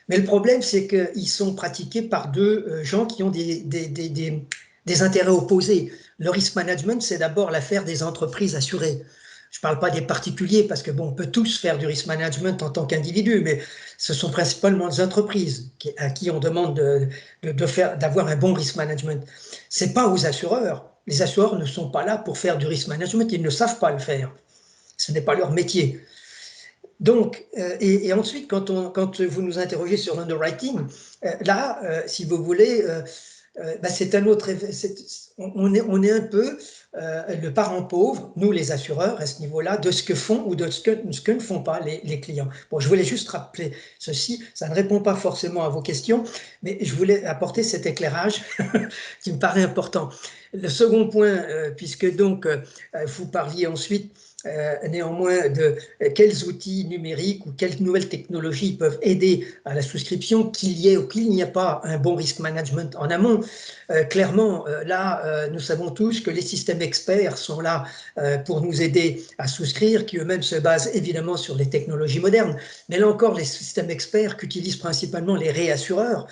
Mais le problème, c'est qu'ils sont pratiqués par deux gens qui ont des intérêts opposés. Le risk management, c'est d'abord l'affaire des entreprises assurées. Je ne parle pas des particuliers, parce que bon, on peut tous faire du risk management en tant qu'individu, mais ce sont principalement les entreprises à qui on demande d'avoir un bon risk management. Ce n'est pas aux assureurs. Les assureurs ne sont pas là pour faire du risk management, ils ne savent pas le faire. Ce n'est pas leur métier. Donc, et ensuite, quand vous nous interrogez sur l'underwriting, là, si vous voulez, c'est un autre. On est un peu le parent pauvre, nous les assureurs, à ce niveau-là, de ce que font ou de ce que ne font pas les clients. Bon, je voulais juste rappeler ceci, ça ne répond pas forcément à vos questions, mais je voulais apporter cet éclairage qui me paraît important. Le second point, puisque donc vous parliez ensuite néanmoins de quels outils numériques ou quelles nouvelles technologies peuvent aider à la souscription, qu'il y ait ou qu'il n'y ait pas un bon risk management en amont. Clairement, là, nous savons tous que les systèmes experts sont là pour nous aider à souscrire, qui eux-mêmes se basent évidemment sur les technologies modernes. Mais là encore, les systèmes experts qu'utilisent principalement les réassureurs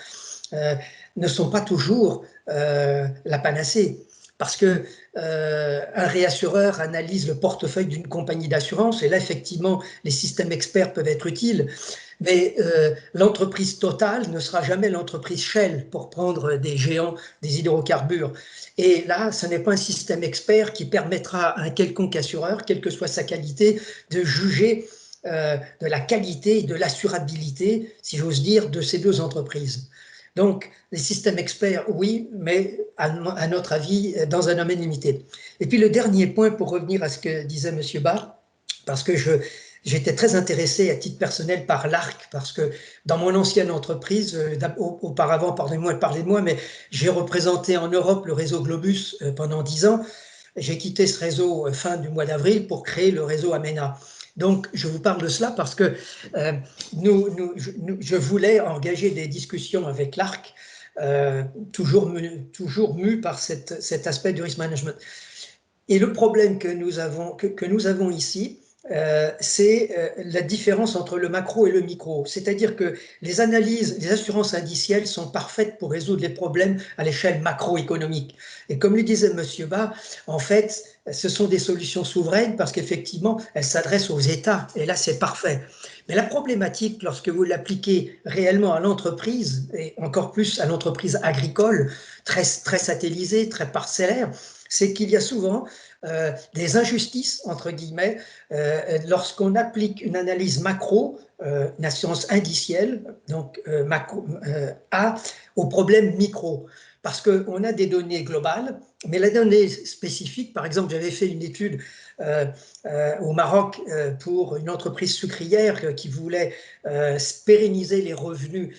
ne sont pas toujours la panacée. Parce que un réassureur analyse le portefeuille d'une compagnie d'assurance et là, effectivement, les systèmes experts peuvent être utiles. Mais l'entreprise Total ne sera jamais l'entreprise Shell pour prendre des géants des hydrocarbures. Et là, ce n'est pas un système expert qui permettra à un quelconque assureur, quelle que soit sa qualité, de juger de la qualité et de l'assurabilité, si j'ose dire, de ces deux entreprises. Donc, les systèmes experts, oui, mais à notre avis, dans un domaine limité. Et puis le dernier point, pour revenir à ce que disait M. Barr, parce que j'étais très intéressé à titre personnel par l'ARC, parce que dans mon ancienne entreprise, auparavant, pardonnez-moi de parler de moi, mais j'ai représenté en Europe le réseau Globus pendant 10 ans. J'ai quitté ce réseau fin du mois d'avril pour créer le réseau AMENA. Donc, je vous parle de cela parce que je voulais engager des discussions avec l'ARC, toujours mu par cet aspect du risk management. Et le problème que nous avons ici, c'est la différence entre le macro et le micro. C'est-à-dire que les analyses, les assurances indicielles sont parfaites pour résoudre les problèmes à l'échelle macroéconomique. Et comme le disait M. Bas, en fait, ce sont des solutions souveraines parce qu'effectivement, elles s'adressent aux États. Et là, c'est parfait. Mais la problématique, lorsque vous l'appliquez réellement à l'entreprise, et encore plus à l'entreprise agricole, très satellisée, très parcellaire, c'est qu'il y a souvent des injustices, entre guillemets, lorsqu'on applique une analyse macro, une assurance indicielle, donc au problème micro. Parce qu'on a des données globales, mais la donnée spécifique, par exemple, j'avais fait une étude au Maroc pour une entreprise sucrière qui voulait pérenniser les revenus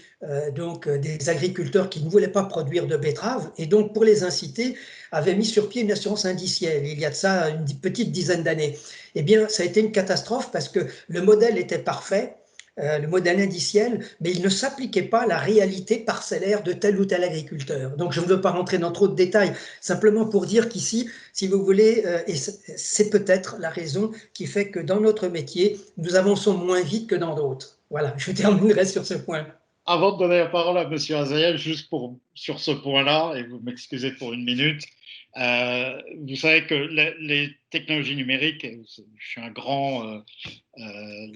donc des agriculteurs qui ne voulaient pas produire de betteraves, et donc pour les inciter, avait mis sur pied une assurance indicielle, il y a de ça une petite dizaine d'années. Eh bien, ça a été une catastrophe parce que le modèle était parfait, le modèle indiciel, mais il ne s'appliquait pas à la réalité parcellaire de tel ou tel agriculteur. Donc, je ne veux pas rentrer dans trop de détails, simplement pour dire qu'ici, si vous voulez, et c'est peut-être la raison qui fait que dans notre métier, nous avançons moins vite que dans d'autres. Voilà, je terminerai sur ce point. Avant de donner la parole à M. Azaïel, juste sur ce point-là, et vous m'excusez pour une minute, vous savez que les technologies numériques, je suis un grand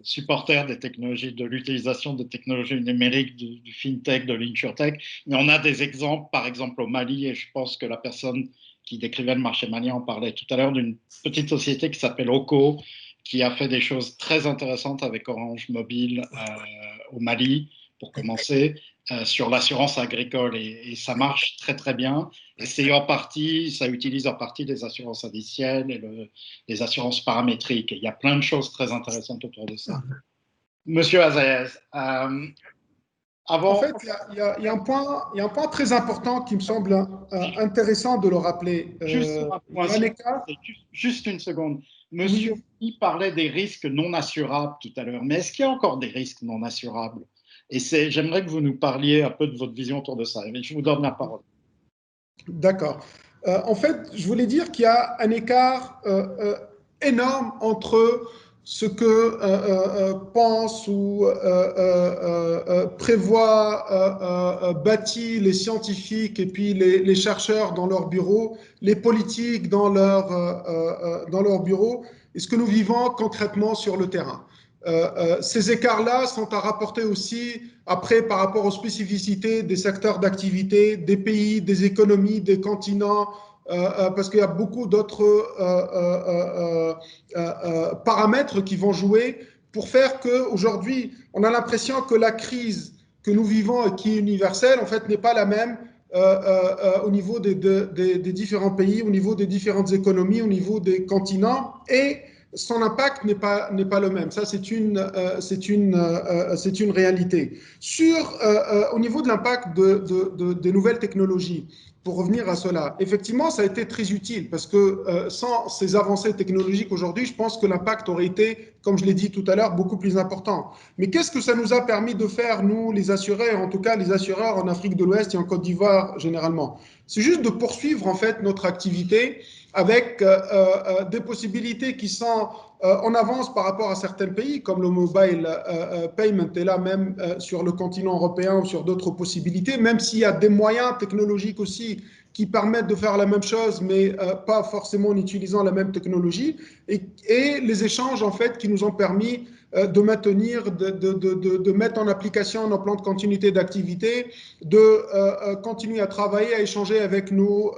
supporter des technologies, de l'utilisation des technologies numériques, du fintech, de l'insurtech, mais on a des exemples, par exemple au Mali, et je pense que la personne qui décrivait le marché malien en parlait tout à l'heure, d'une petite société qui s'appelle Oko, qui a fait des choses très intéressantes avec Orange Mobile au Mali, pour commencer, sur l'assurance agricole, et ça marche très très bien, et c'est en partie, ça utilise en partie des assurances indicielles et des assurances paramétriques, et il y a plein de choses très intéressantes autour de ça. Monsieur Azaïez, avant... En fait, il y a un point très important qui me semble intéressant de le rappeler. Juste une seconde. Monsieur Qui parlait des risques non assurables tout à l'heure, mais est-ce qu'il y a encore des risques non assurables? Et j'aimerais que vous nous parliez un peu de votre vision autour de ça. Je vous donne la parole. D'accord. En fait, je voulais dire qu'il y a un écart énorme entre ce que pensent ou prévoient, bâtit les scientifiques et puis les chercheurs dans leur bureau, les politiques dans leur bureau, et ce que nous vivons concrètement sur le terrain. Ces écarts-là sont à rapporter aussi après par rapport aux spécificités des secteurs d'activité, des pays, des économies, des continents, parce qu'il y a beaucoup d'autres paramètres qui vont jouer pour faire qu'aujourd'hui, on a l'impression que la crise que nous vivons et qui est universelle, en fait, n'est pas la même au niveau des différents pays, au niveau des différentes économies, au niveau des continents, et son impact n'est pas le même. Ça, c'est une réalité. Au niveau de l'impact des nouvelles technologies, pour revenir à cela, effectivement, ça a été très utile parce que sans ces avancées technologiques aujourd'hui, je pense que l'impact aurait été, comme je l'ai dit tout à l'heure, beaucoup plus important. Mais qu'est-ce que ça nous a permis de faire, nous, les assureurs, en tout cas les assureurs en Afrique de l'Ouest et en Côte d'Ivoire généralement? C'est juste de poursuivre en fait notre activité avec des possibilités qui sont en avance par rapport à certains pays, comme le mobile payment est là même sur le continent européen ou sur d'autres possibilités, même s'il y a des moyens technologiques aussi qui permettent de faire la même chose, mais pas forcément en utilisant la même technologie, et les échanges en fait qui nous ont permis de maintenir, de mettre en application nos plans de continuité d'activité, de continuer à travailler, à échanger avec nos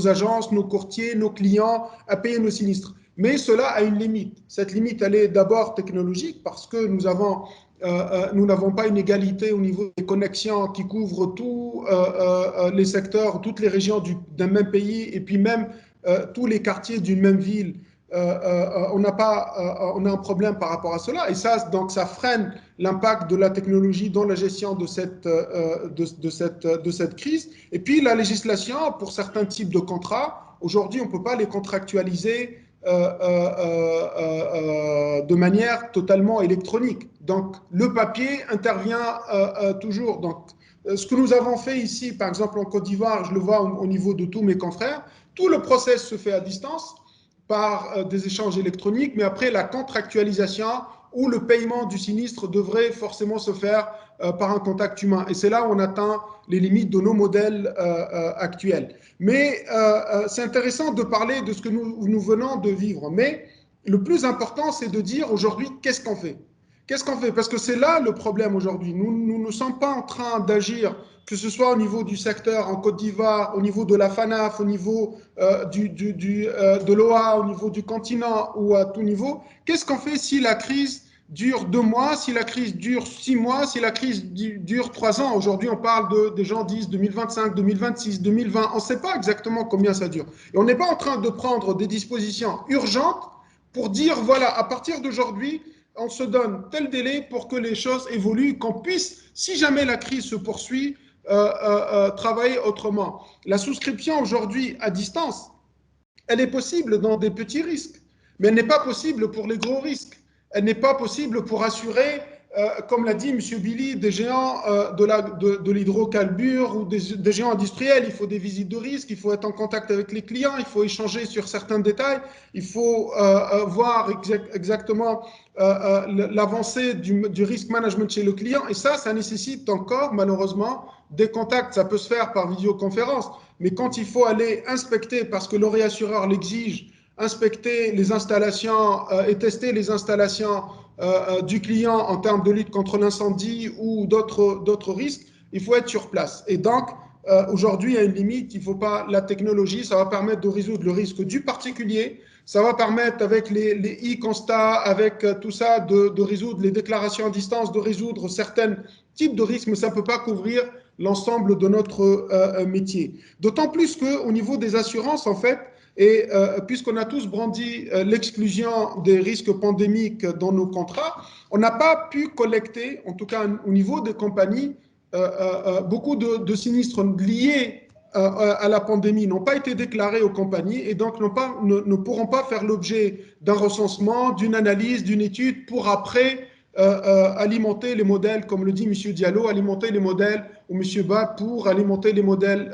agences, nos courtiers, nos clients, à payer nos sinistres. Mais cela a une limite. Cette limite, elle est d'abord technologique parce que nous n'avons pas une égalité au niveau des connexions qui couvrent tous les secteurs, toutes les régions d'un même pays et puis même tous les quartiers d'une même ville. On a un problème par rapport à cela, et donc ça freine l'impact de la technologie dans la gestion de cette crise. Et puis la législation pour certains types de contrats, aujourd'hui on ne peut pas les contractualiser de manière totalement électronique. Donc le papier intervient toujours. Donc ce que nous avons fait ici, par exemple en Côte d'Ivoire, je le vois au niveau de tous mes confrères, tout le process se fait à distance. par des échanges électroniques, mais après la contractualisation où le paiement du sinistre devrait forcément se faire par un contact humain. Et c'est là où on atteint les limites de nos modèles actuels. Mais c'est intéressant de parler de ce que nous venons de vivre. Mais le plus important, c'est de dire aujourd'hui, qu'est-ce qu'on fait? Qu'est-ce qu'on fait? Parce que c'est là le problème aujourd'hui. Nous ne sommes pas en train d'agir, que ce soit au niveau du secteur en Côte d'Ivoire, au niveau de la FANAF, au niveau de l'OA, au niveau du continent ou à tout niveau. Qu'est-ce qu'on fait si la crise dure 2 mois, si la crise dure 6 mois, si la crise dure 3 ans? Aujourd'hui, on parle des gens disent 2025, 2026, 2020. On ne sait pas exactement combien ça dure. Et on n'est pas en train de prendre des dispositions urgentes pour dire, voilà, à partir d'aujourd'hui, on se donne tel délai pour que les choses évoluent, qu'on puisse, si jamais la crise se poursuit, travailler autrement. La souscription aujourd'hui à distance, elle est possible dans des petits risques, mais elle n'est pas possible pour les gros risques. Elle n'est pas possible pour assurer, comme l'a dit M. Billy, des géants de l'hydrocarbure ou des géants industriels. Il faut des visites de risque, il faut être en contact avec les clients, il faut échanger sur certains détails, il faut voir exactement l'avancée du risk management chez le client. Et ça nécessite encore, malheureusement, des contacts. Ça peut se faire par vidéoconférence, mais quand il faut aller inspecter, parce que le réassureur l'exige, inspecter les installations et tester les installations du client en termes de lutte contre l'incendie ou d'autres risques, il faut être sur place. Et donc, aujourd'hui, il y a une limite, il ne faut pas la technologie, ça va permettre de résoudre le risque du particulier, ça va permettre avec les e-constats, avec tout ça, de résoudre les déclarations à distance, de résoudre certains types de risques, mais ça ne peut pas couvrir l'ensemble de notre métier. D'autant plus qu'au niveau des assurances, en fait, et puisqu'on a tous brandi l'exclusion des risques pandémiques dans nos contrats, on n'a pas pu collecter, en tout cas au niveau des compagnies, beaucoup de sinistres liés à la pandémie n'ont pas été déclarés aux compagnies et donc ne pourront pas faire l'objet d'un recensement, d'une analyse, d'une étude pour après alimenter les modèles, comme le dit M. Diallo, alimenter les modèles, ou M. Ba, pour alimenter les modèles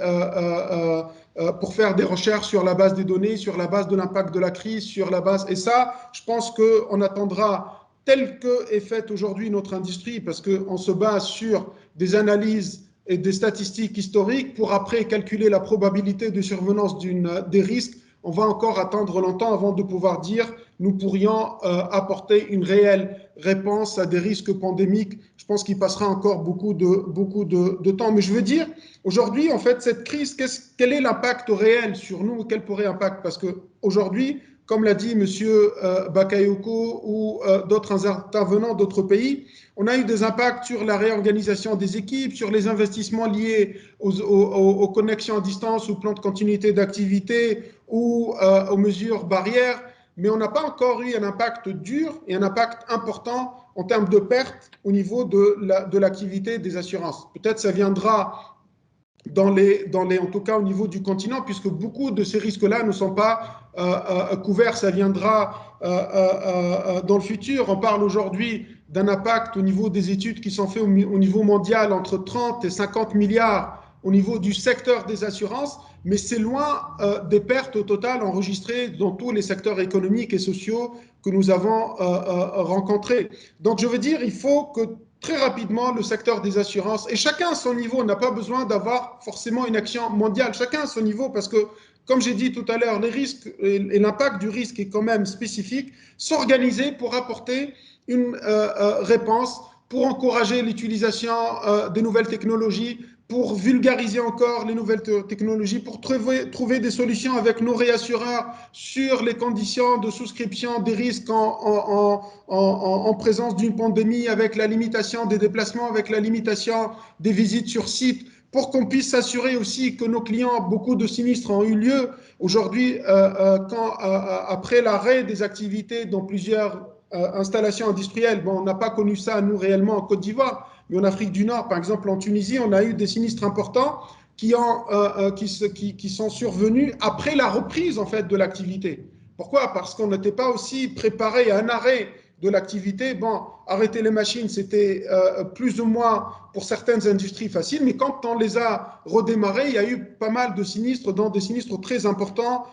pour faire des recherches sur la base des données, sur la base de l'impact de la crise, sur la base… Et ça, je pense qu'on attendra, tel que est faite aujourd'hui notre industrie, parce qu'on se base sur des analyses et des statistiques historiques pour après calculer la probabilité de survenance des risques. On va encore attendre longtemps avant de pouvoir dire nous pourrions apporter une réelle réponse à des risques pandémiques. Je pense qu'il passera encore beaucoup de temps. Mais je veux dire, aujourd'hui, en fait, cette crise, quel est l'impact réel sur nous? Quel pourrait impact? Parce qu'aujourd'hui, comme l'a dit M. Bakayoko ou d'autres intervenants d'autres pays, on a eu des impacts sur la réorganisation des équipes, sur les investissements liés aux connexions à distance, au plan de continuité d'activité ou aux mesures barrières, mais on n'a pas encore eu un impact dur et un impact important en termes de pertes au niveau de l'activité des assurances. Peut-être ça viendra en tout cas au niveau du continent, puisque beaucoup de ces risques-là ne sont pas couverts, ça viendra dans le futur. On parle aujourd'hui d'un impact au niveau des études qui sont faites au niveau mondial entre 30 et 50 milliards au niveau du secteur des assurances, mais c'est loin des pertes au total enregistrées dans tous les secteurs économiques et sociaux que nous avons rencontrés. Donc je veux dire, il faut que très rapidement le secteur des assurances, et chacun à son niveau, n'a pas besoin d'avoir forcément une action mondiale, chacun à son niveau, parce que comme j'ai dit tout à l'heure, les risques et l'impact du risque est quand même spécifique, s'organiser pour apporter une réponse, pour encourager l'utilisation des nouvelles technologies, pour vulgariser encore les nouvelles technologies, pour trouver des solutions avec nos réassureurs sur les conditions de souscription des risques en présence d'une pandémie, avec la limitation des déplacements, avec la limitation des visites sur site, pour qu'on puisse s'assurer aussi que nos clients, beaucoup de sinistres ont eu lieu aujourd'hui après l'arrêt des activités dans plusieurs installations industrielles. Bon, on n'a pas connu ça, nous, réellement en Côte d'Ivoire, mais en Afrique du Nord, par exemple en Tunisie, on a eu des sinistres importants qui sont survenus après la reprise en fait, de l'activité. Pourquoi? Parce qu'on n'était pas aussi préparé à un arrêt de l'activité. Bon, arrêter les machines, c'était plus ou moins pour certaines industries facile, mais quand on les a redémarrées, il y a eu pas mal de sinistres, dont des sinistres très importants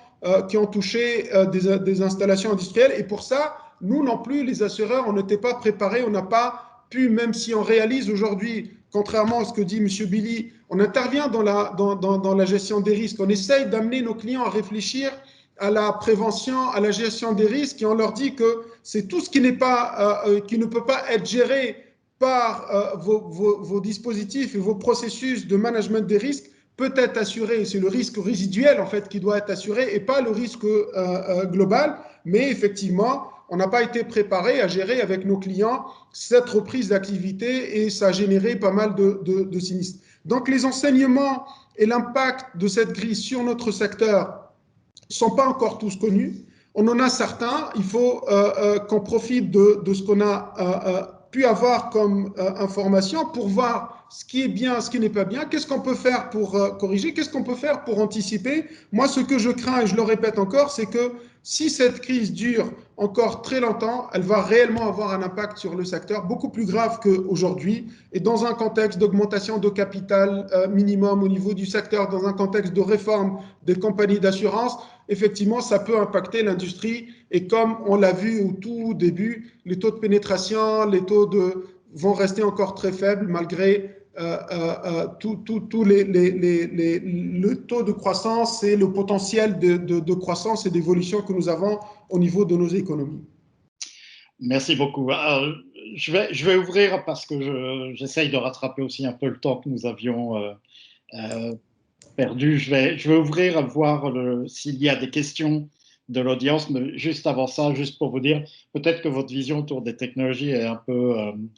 qui ont touché des installations industrielles. Et pour ça, nous non plus, les assureurs, on n'était pas préparés, on n'a pas pu, même si on réalise aujourd'hui, contrairement à ce que dit M. Billy, on intervient dans la gestion des risques, on essaye d'amener nos clients à réfléchir à la prévention, à la gestion des risques, et on leur dit que c'est tout ce qui n'est pas, qui ne peut pas être géré par vos dispositifs et vos processus de management des risques peut être assuré. C'est le risque résiduel en fait qui doit être assuré et pas le risque global. Mais effectivement, on n'a pas été préparé à gérer avec nos clients cette reprise d'activité et ça a généré pas mal de sinistres. Donc les enseignements et l'impact de cette crise sur notre secteur ne sont pas encore tous connus. On en a certains. Il faut qu'on profite de ce qu'on a pu avoir comme information pour voir ce qui est bien, ce qui n'est pas bien, qu'est-ce qu'on peut faire pour corriger, qu'est-ce qu'on peut faire pour anticiper. Moi, ce que je crains, et je le répète encore, c'est que si cette crise dure encore très longtemps, elle va réellement avoir un impact sur le secteur beaucoup plus grave qu'aujourd'hui. Et dans un contexte d'augmentation de capital minimum au niveau du secteur, dans un contexte de réforme des compagnies d'assurance, effectivement, ça peut impacter l'industrie. Et comme on l'a vu au tout début, les taux de pénétration, les taux vont rester encore très faibles malgré le taux de croissance et le potentiel de croissance et d'évolution que nous avons au niveau de nos économies. Merci beaucoup. Alors, je vais ouvrir parce que j'essaye de rattraper aussi un peu le temps que nous avions perdu. Je vais ouvrir à voir s'il y a des questions de l'audience, mais juste avant ça, juste pour vous dire, peut-être que votre vision autour des technologies est un peu...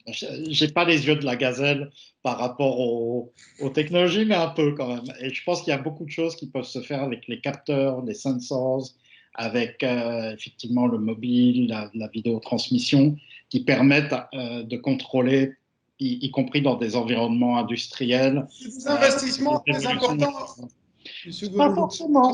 j'ai pas les yeux de la gazelle par rapport aux technologies, mais un peu quand même. Et je pense qu'il y a beaucoup de choses qui peuvent se faire avec les capteurs, les sensors, avec effectivement le mobile, la vidéotransmission, qui permettent de controller, y compris dans des environnements industriels. Des investissements très importants. Pas forcément.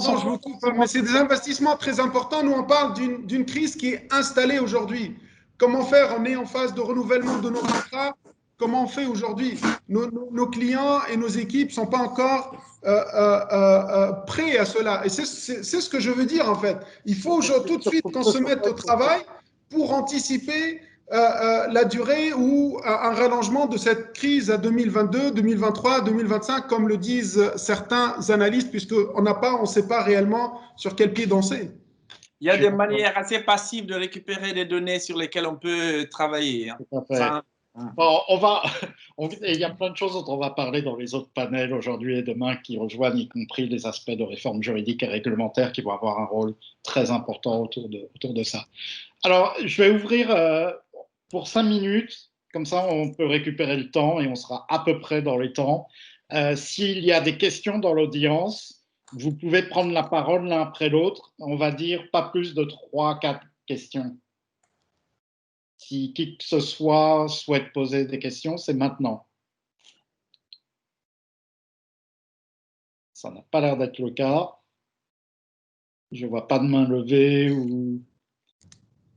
Mais c'est des investissements très importants. Nous, on parle d'une crise qui est installée aujourd'hui. Comment faire? On est en phase de renouvellement de nos contrats. Comment on fait aujourd'hui? Nos clients et nos équipes ne sont pas encore prêts à cela. Et c'est ce que je veux dire, en fait. Il faut tout de suite qu'on se mette au travail pour anticiper la durée ou un rallongement de cette crise à 2022, 2023, 2025, comme le disent certains analystes, puisqu'on ne sait pas réellement sur quel pied danser. Il y a des manières assez passives de récupérer des données sur lesquelles on peut travailler. Tout à fait. Bon, il y a plein de choses dont on va parler dans les autres panels aujourd'hui et demain qui rejoignent y compris les aspects de réforme juridique et réglementaire qui vont avoir un rôle très important autour de ça. Alors, je vais ouvrir pour 5 minutes, comme ça on peut récupérer le temps et on sera à peu près dans les temps. S'il y a des questions dans l'audience, vous pouvez prendre la parole l'un après l'autre. On va dire pas plus de 3-4 questions. Si qui que ce soit souhaite poser des questions, c'est maintenant. Ça n'a pas l'air d'être le cas. Je ne vois pas de main levée. Ou...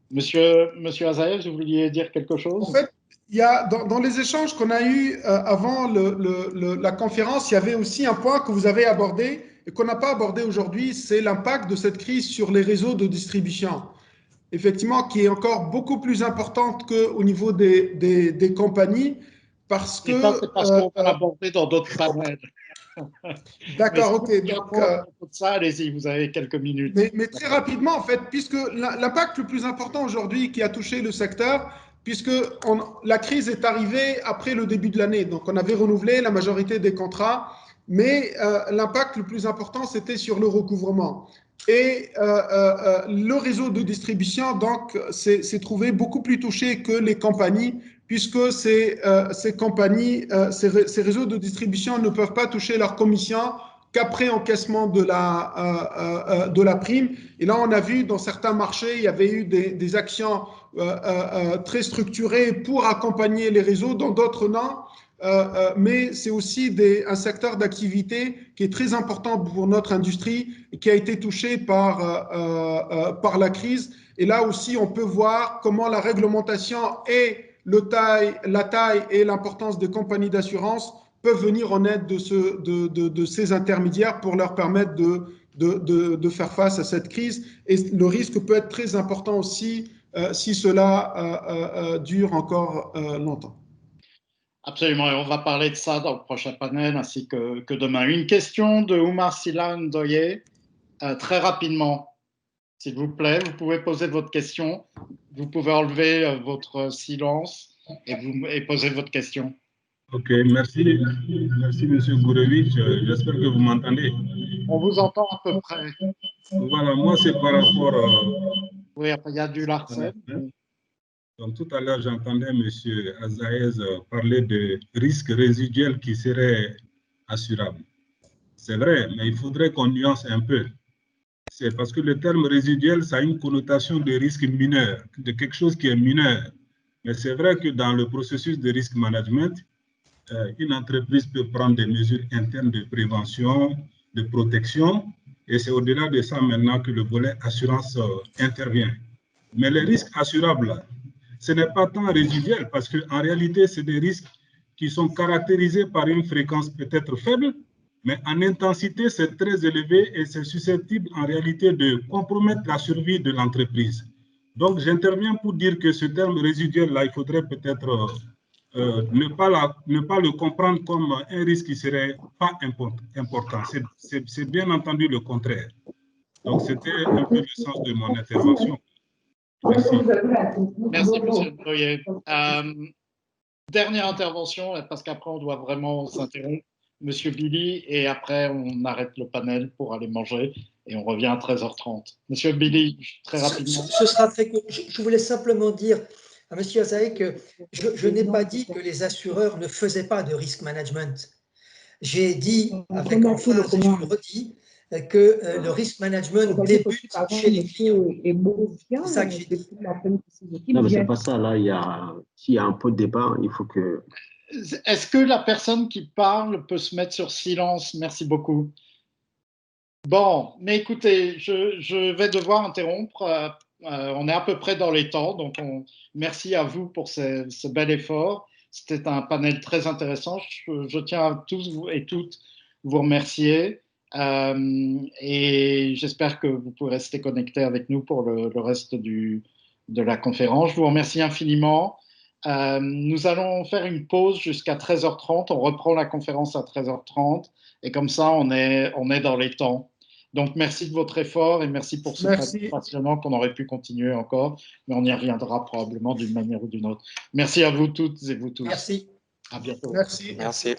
Monsieur Azaev, vous vouliez dire quelque chose? En fait, il y a, dans les échanges qu'on a eus avant la conférence, il y avait aussi un point que vous avez abordé et qu'on n'a pas abordé aujourd'hui, c'est l'impact de cette crise sur les réseaux de distribution. Effectivement, qui est encore beaucoup plus importante qu'au niveau des compagnies, parce que... C'est parce qu'on va l'aborder dans d'autres panels. D'accord, ok. Donc, ça, allez-y, vous avez quelques minutes. Mais très rapidement, en fait, puisque l'impact le plus important aujourd'hui qui a touché le secteur, puisque la crise est arrivée après le début de l'année, donc on avait renouvelé la majorité des contrats, mais l'impact le plus important, c'était sur le recouvrement. Et le réseau de distribution donc s'est trouvé beaucoup plus touché que les compagnies, puisque ces réseaux de distribution ne peuvent pas toucher leur commission qu'après encaissement de la prime. Et là, on a vu dans certains marchés, il y avait eu des actions très structurées pour accompagner les réseaux, dans d'autres non. Mais c'est aussi un secteur d'activité qui est très important pour notre industrie et qui a été touché par la crise. Et là aussi, on peut voir comment la réglementation et la taille et l'importance des compagnies d'assurance peuvent venir en aide de ces intermédiaires pour leur permettre de faire face à cette crise. Et le risque peut être très important aussi si cela dure encore longtemps. Absolument, et on va parler de ça dans le prochain panel ainsi que demain. Une question de Oumar Silla Ndoye, très rapidement, s'il vous plaît. Vous pouvez poser votre question, vous pouvez enlever votre silence et poser votre question. Ok, merci. Merci, M. Gourevitch. J'espère que vous m'entendez. On vous entend à peu près. Voilà, moi, c'est par rapport... Oui, après, il y a du Larsen. Donc, tout à l'heure, j'entendais M. Azaez parler de risques résiduels qui seraient assurables. C'est vrai, mais il faudrait qu'on nuance un peu. C'est parce que le terme résiduel, ça a une connotation de risque mineur, de quelque chose qui est mineur. Mais c'est vrai que dans le processus de risk management, une entreprise peut prendre des mesures internes de prévention, de protection, et c'est au-delà de ça maintenant que le volet assurance intervient. Mais les risques assurables, ce n'est pas tant résiduel, parce qu'en réalité, c'est des risques qui sont caractérisés par une fréquence peut-être faible, mais en intensité, c'est très élevé et c'est susceptible en réalité de compromettre la survie de l'entreprise. Donc, j'interviens pour dire que ce terme résiduel-là, il faudrait peut-être ne pas le comprendre comme un risque qui ne serait pas important. C'est bien entendu le contraire. Donc, c'était un peu le sens de mon intervention. Merci. Merci, M. Ndoye. Dernière intervention, parce qu'après, on doit vraiment s'interrompre. Monsieur Billy, et après, on arrête le panel pour aller manger et on revient à 13h30. Monsieur Billy, très rapidement. Ce sera très court. Je voulais simplement dire à Monsieur Azaé que je n'ai pas dit que les assureurs ne faisaient pas de risk management. J'ai dit, avec emphase, et je le redis, que le risk management débute chez les clients. C'est ça que j'ai dit. Non, mais c'est pas ça. Là, s'il y a un peu de débat, il faut que... Est-ce que la personne qui parle peut se mettre sur silence? Merci beaucoup. Bon, mais écoutez, je vais devoir interrompre. On est à peu près dans les temps, donc merci à vous pour ce bel effort. C'était un panel très intéressant. Je tiens à tous et toutes vous remercier et j'espère que vous pourrez rester connectés avec nous pour le reste de la conférence. Je vous remercie infiniment. Nous allons faire une pause jusqu'à 13h30. On reprend la conférence à 13h30 et comme ça, on est dans les temps. Donc, merci de votre effort et merci pour ce panel passionnant qu'on aurait pu continuer encore, mais on y reviendra probablement d'une manière ou d'une autre. Merci à vous toutes et vous tous. Merci. À bientôt. Merci. Merci.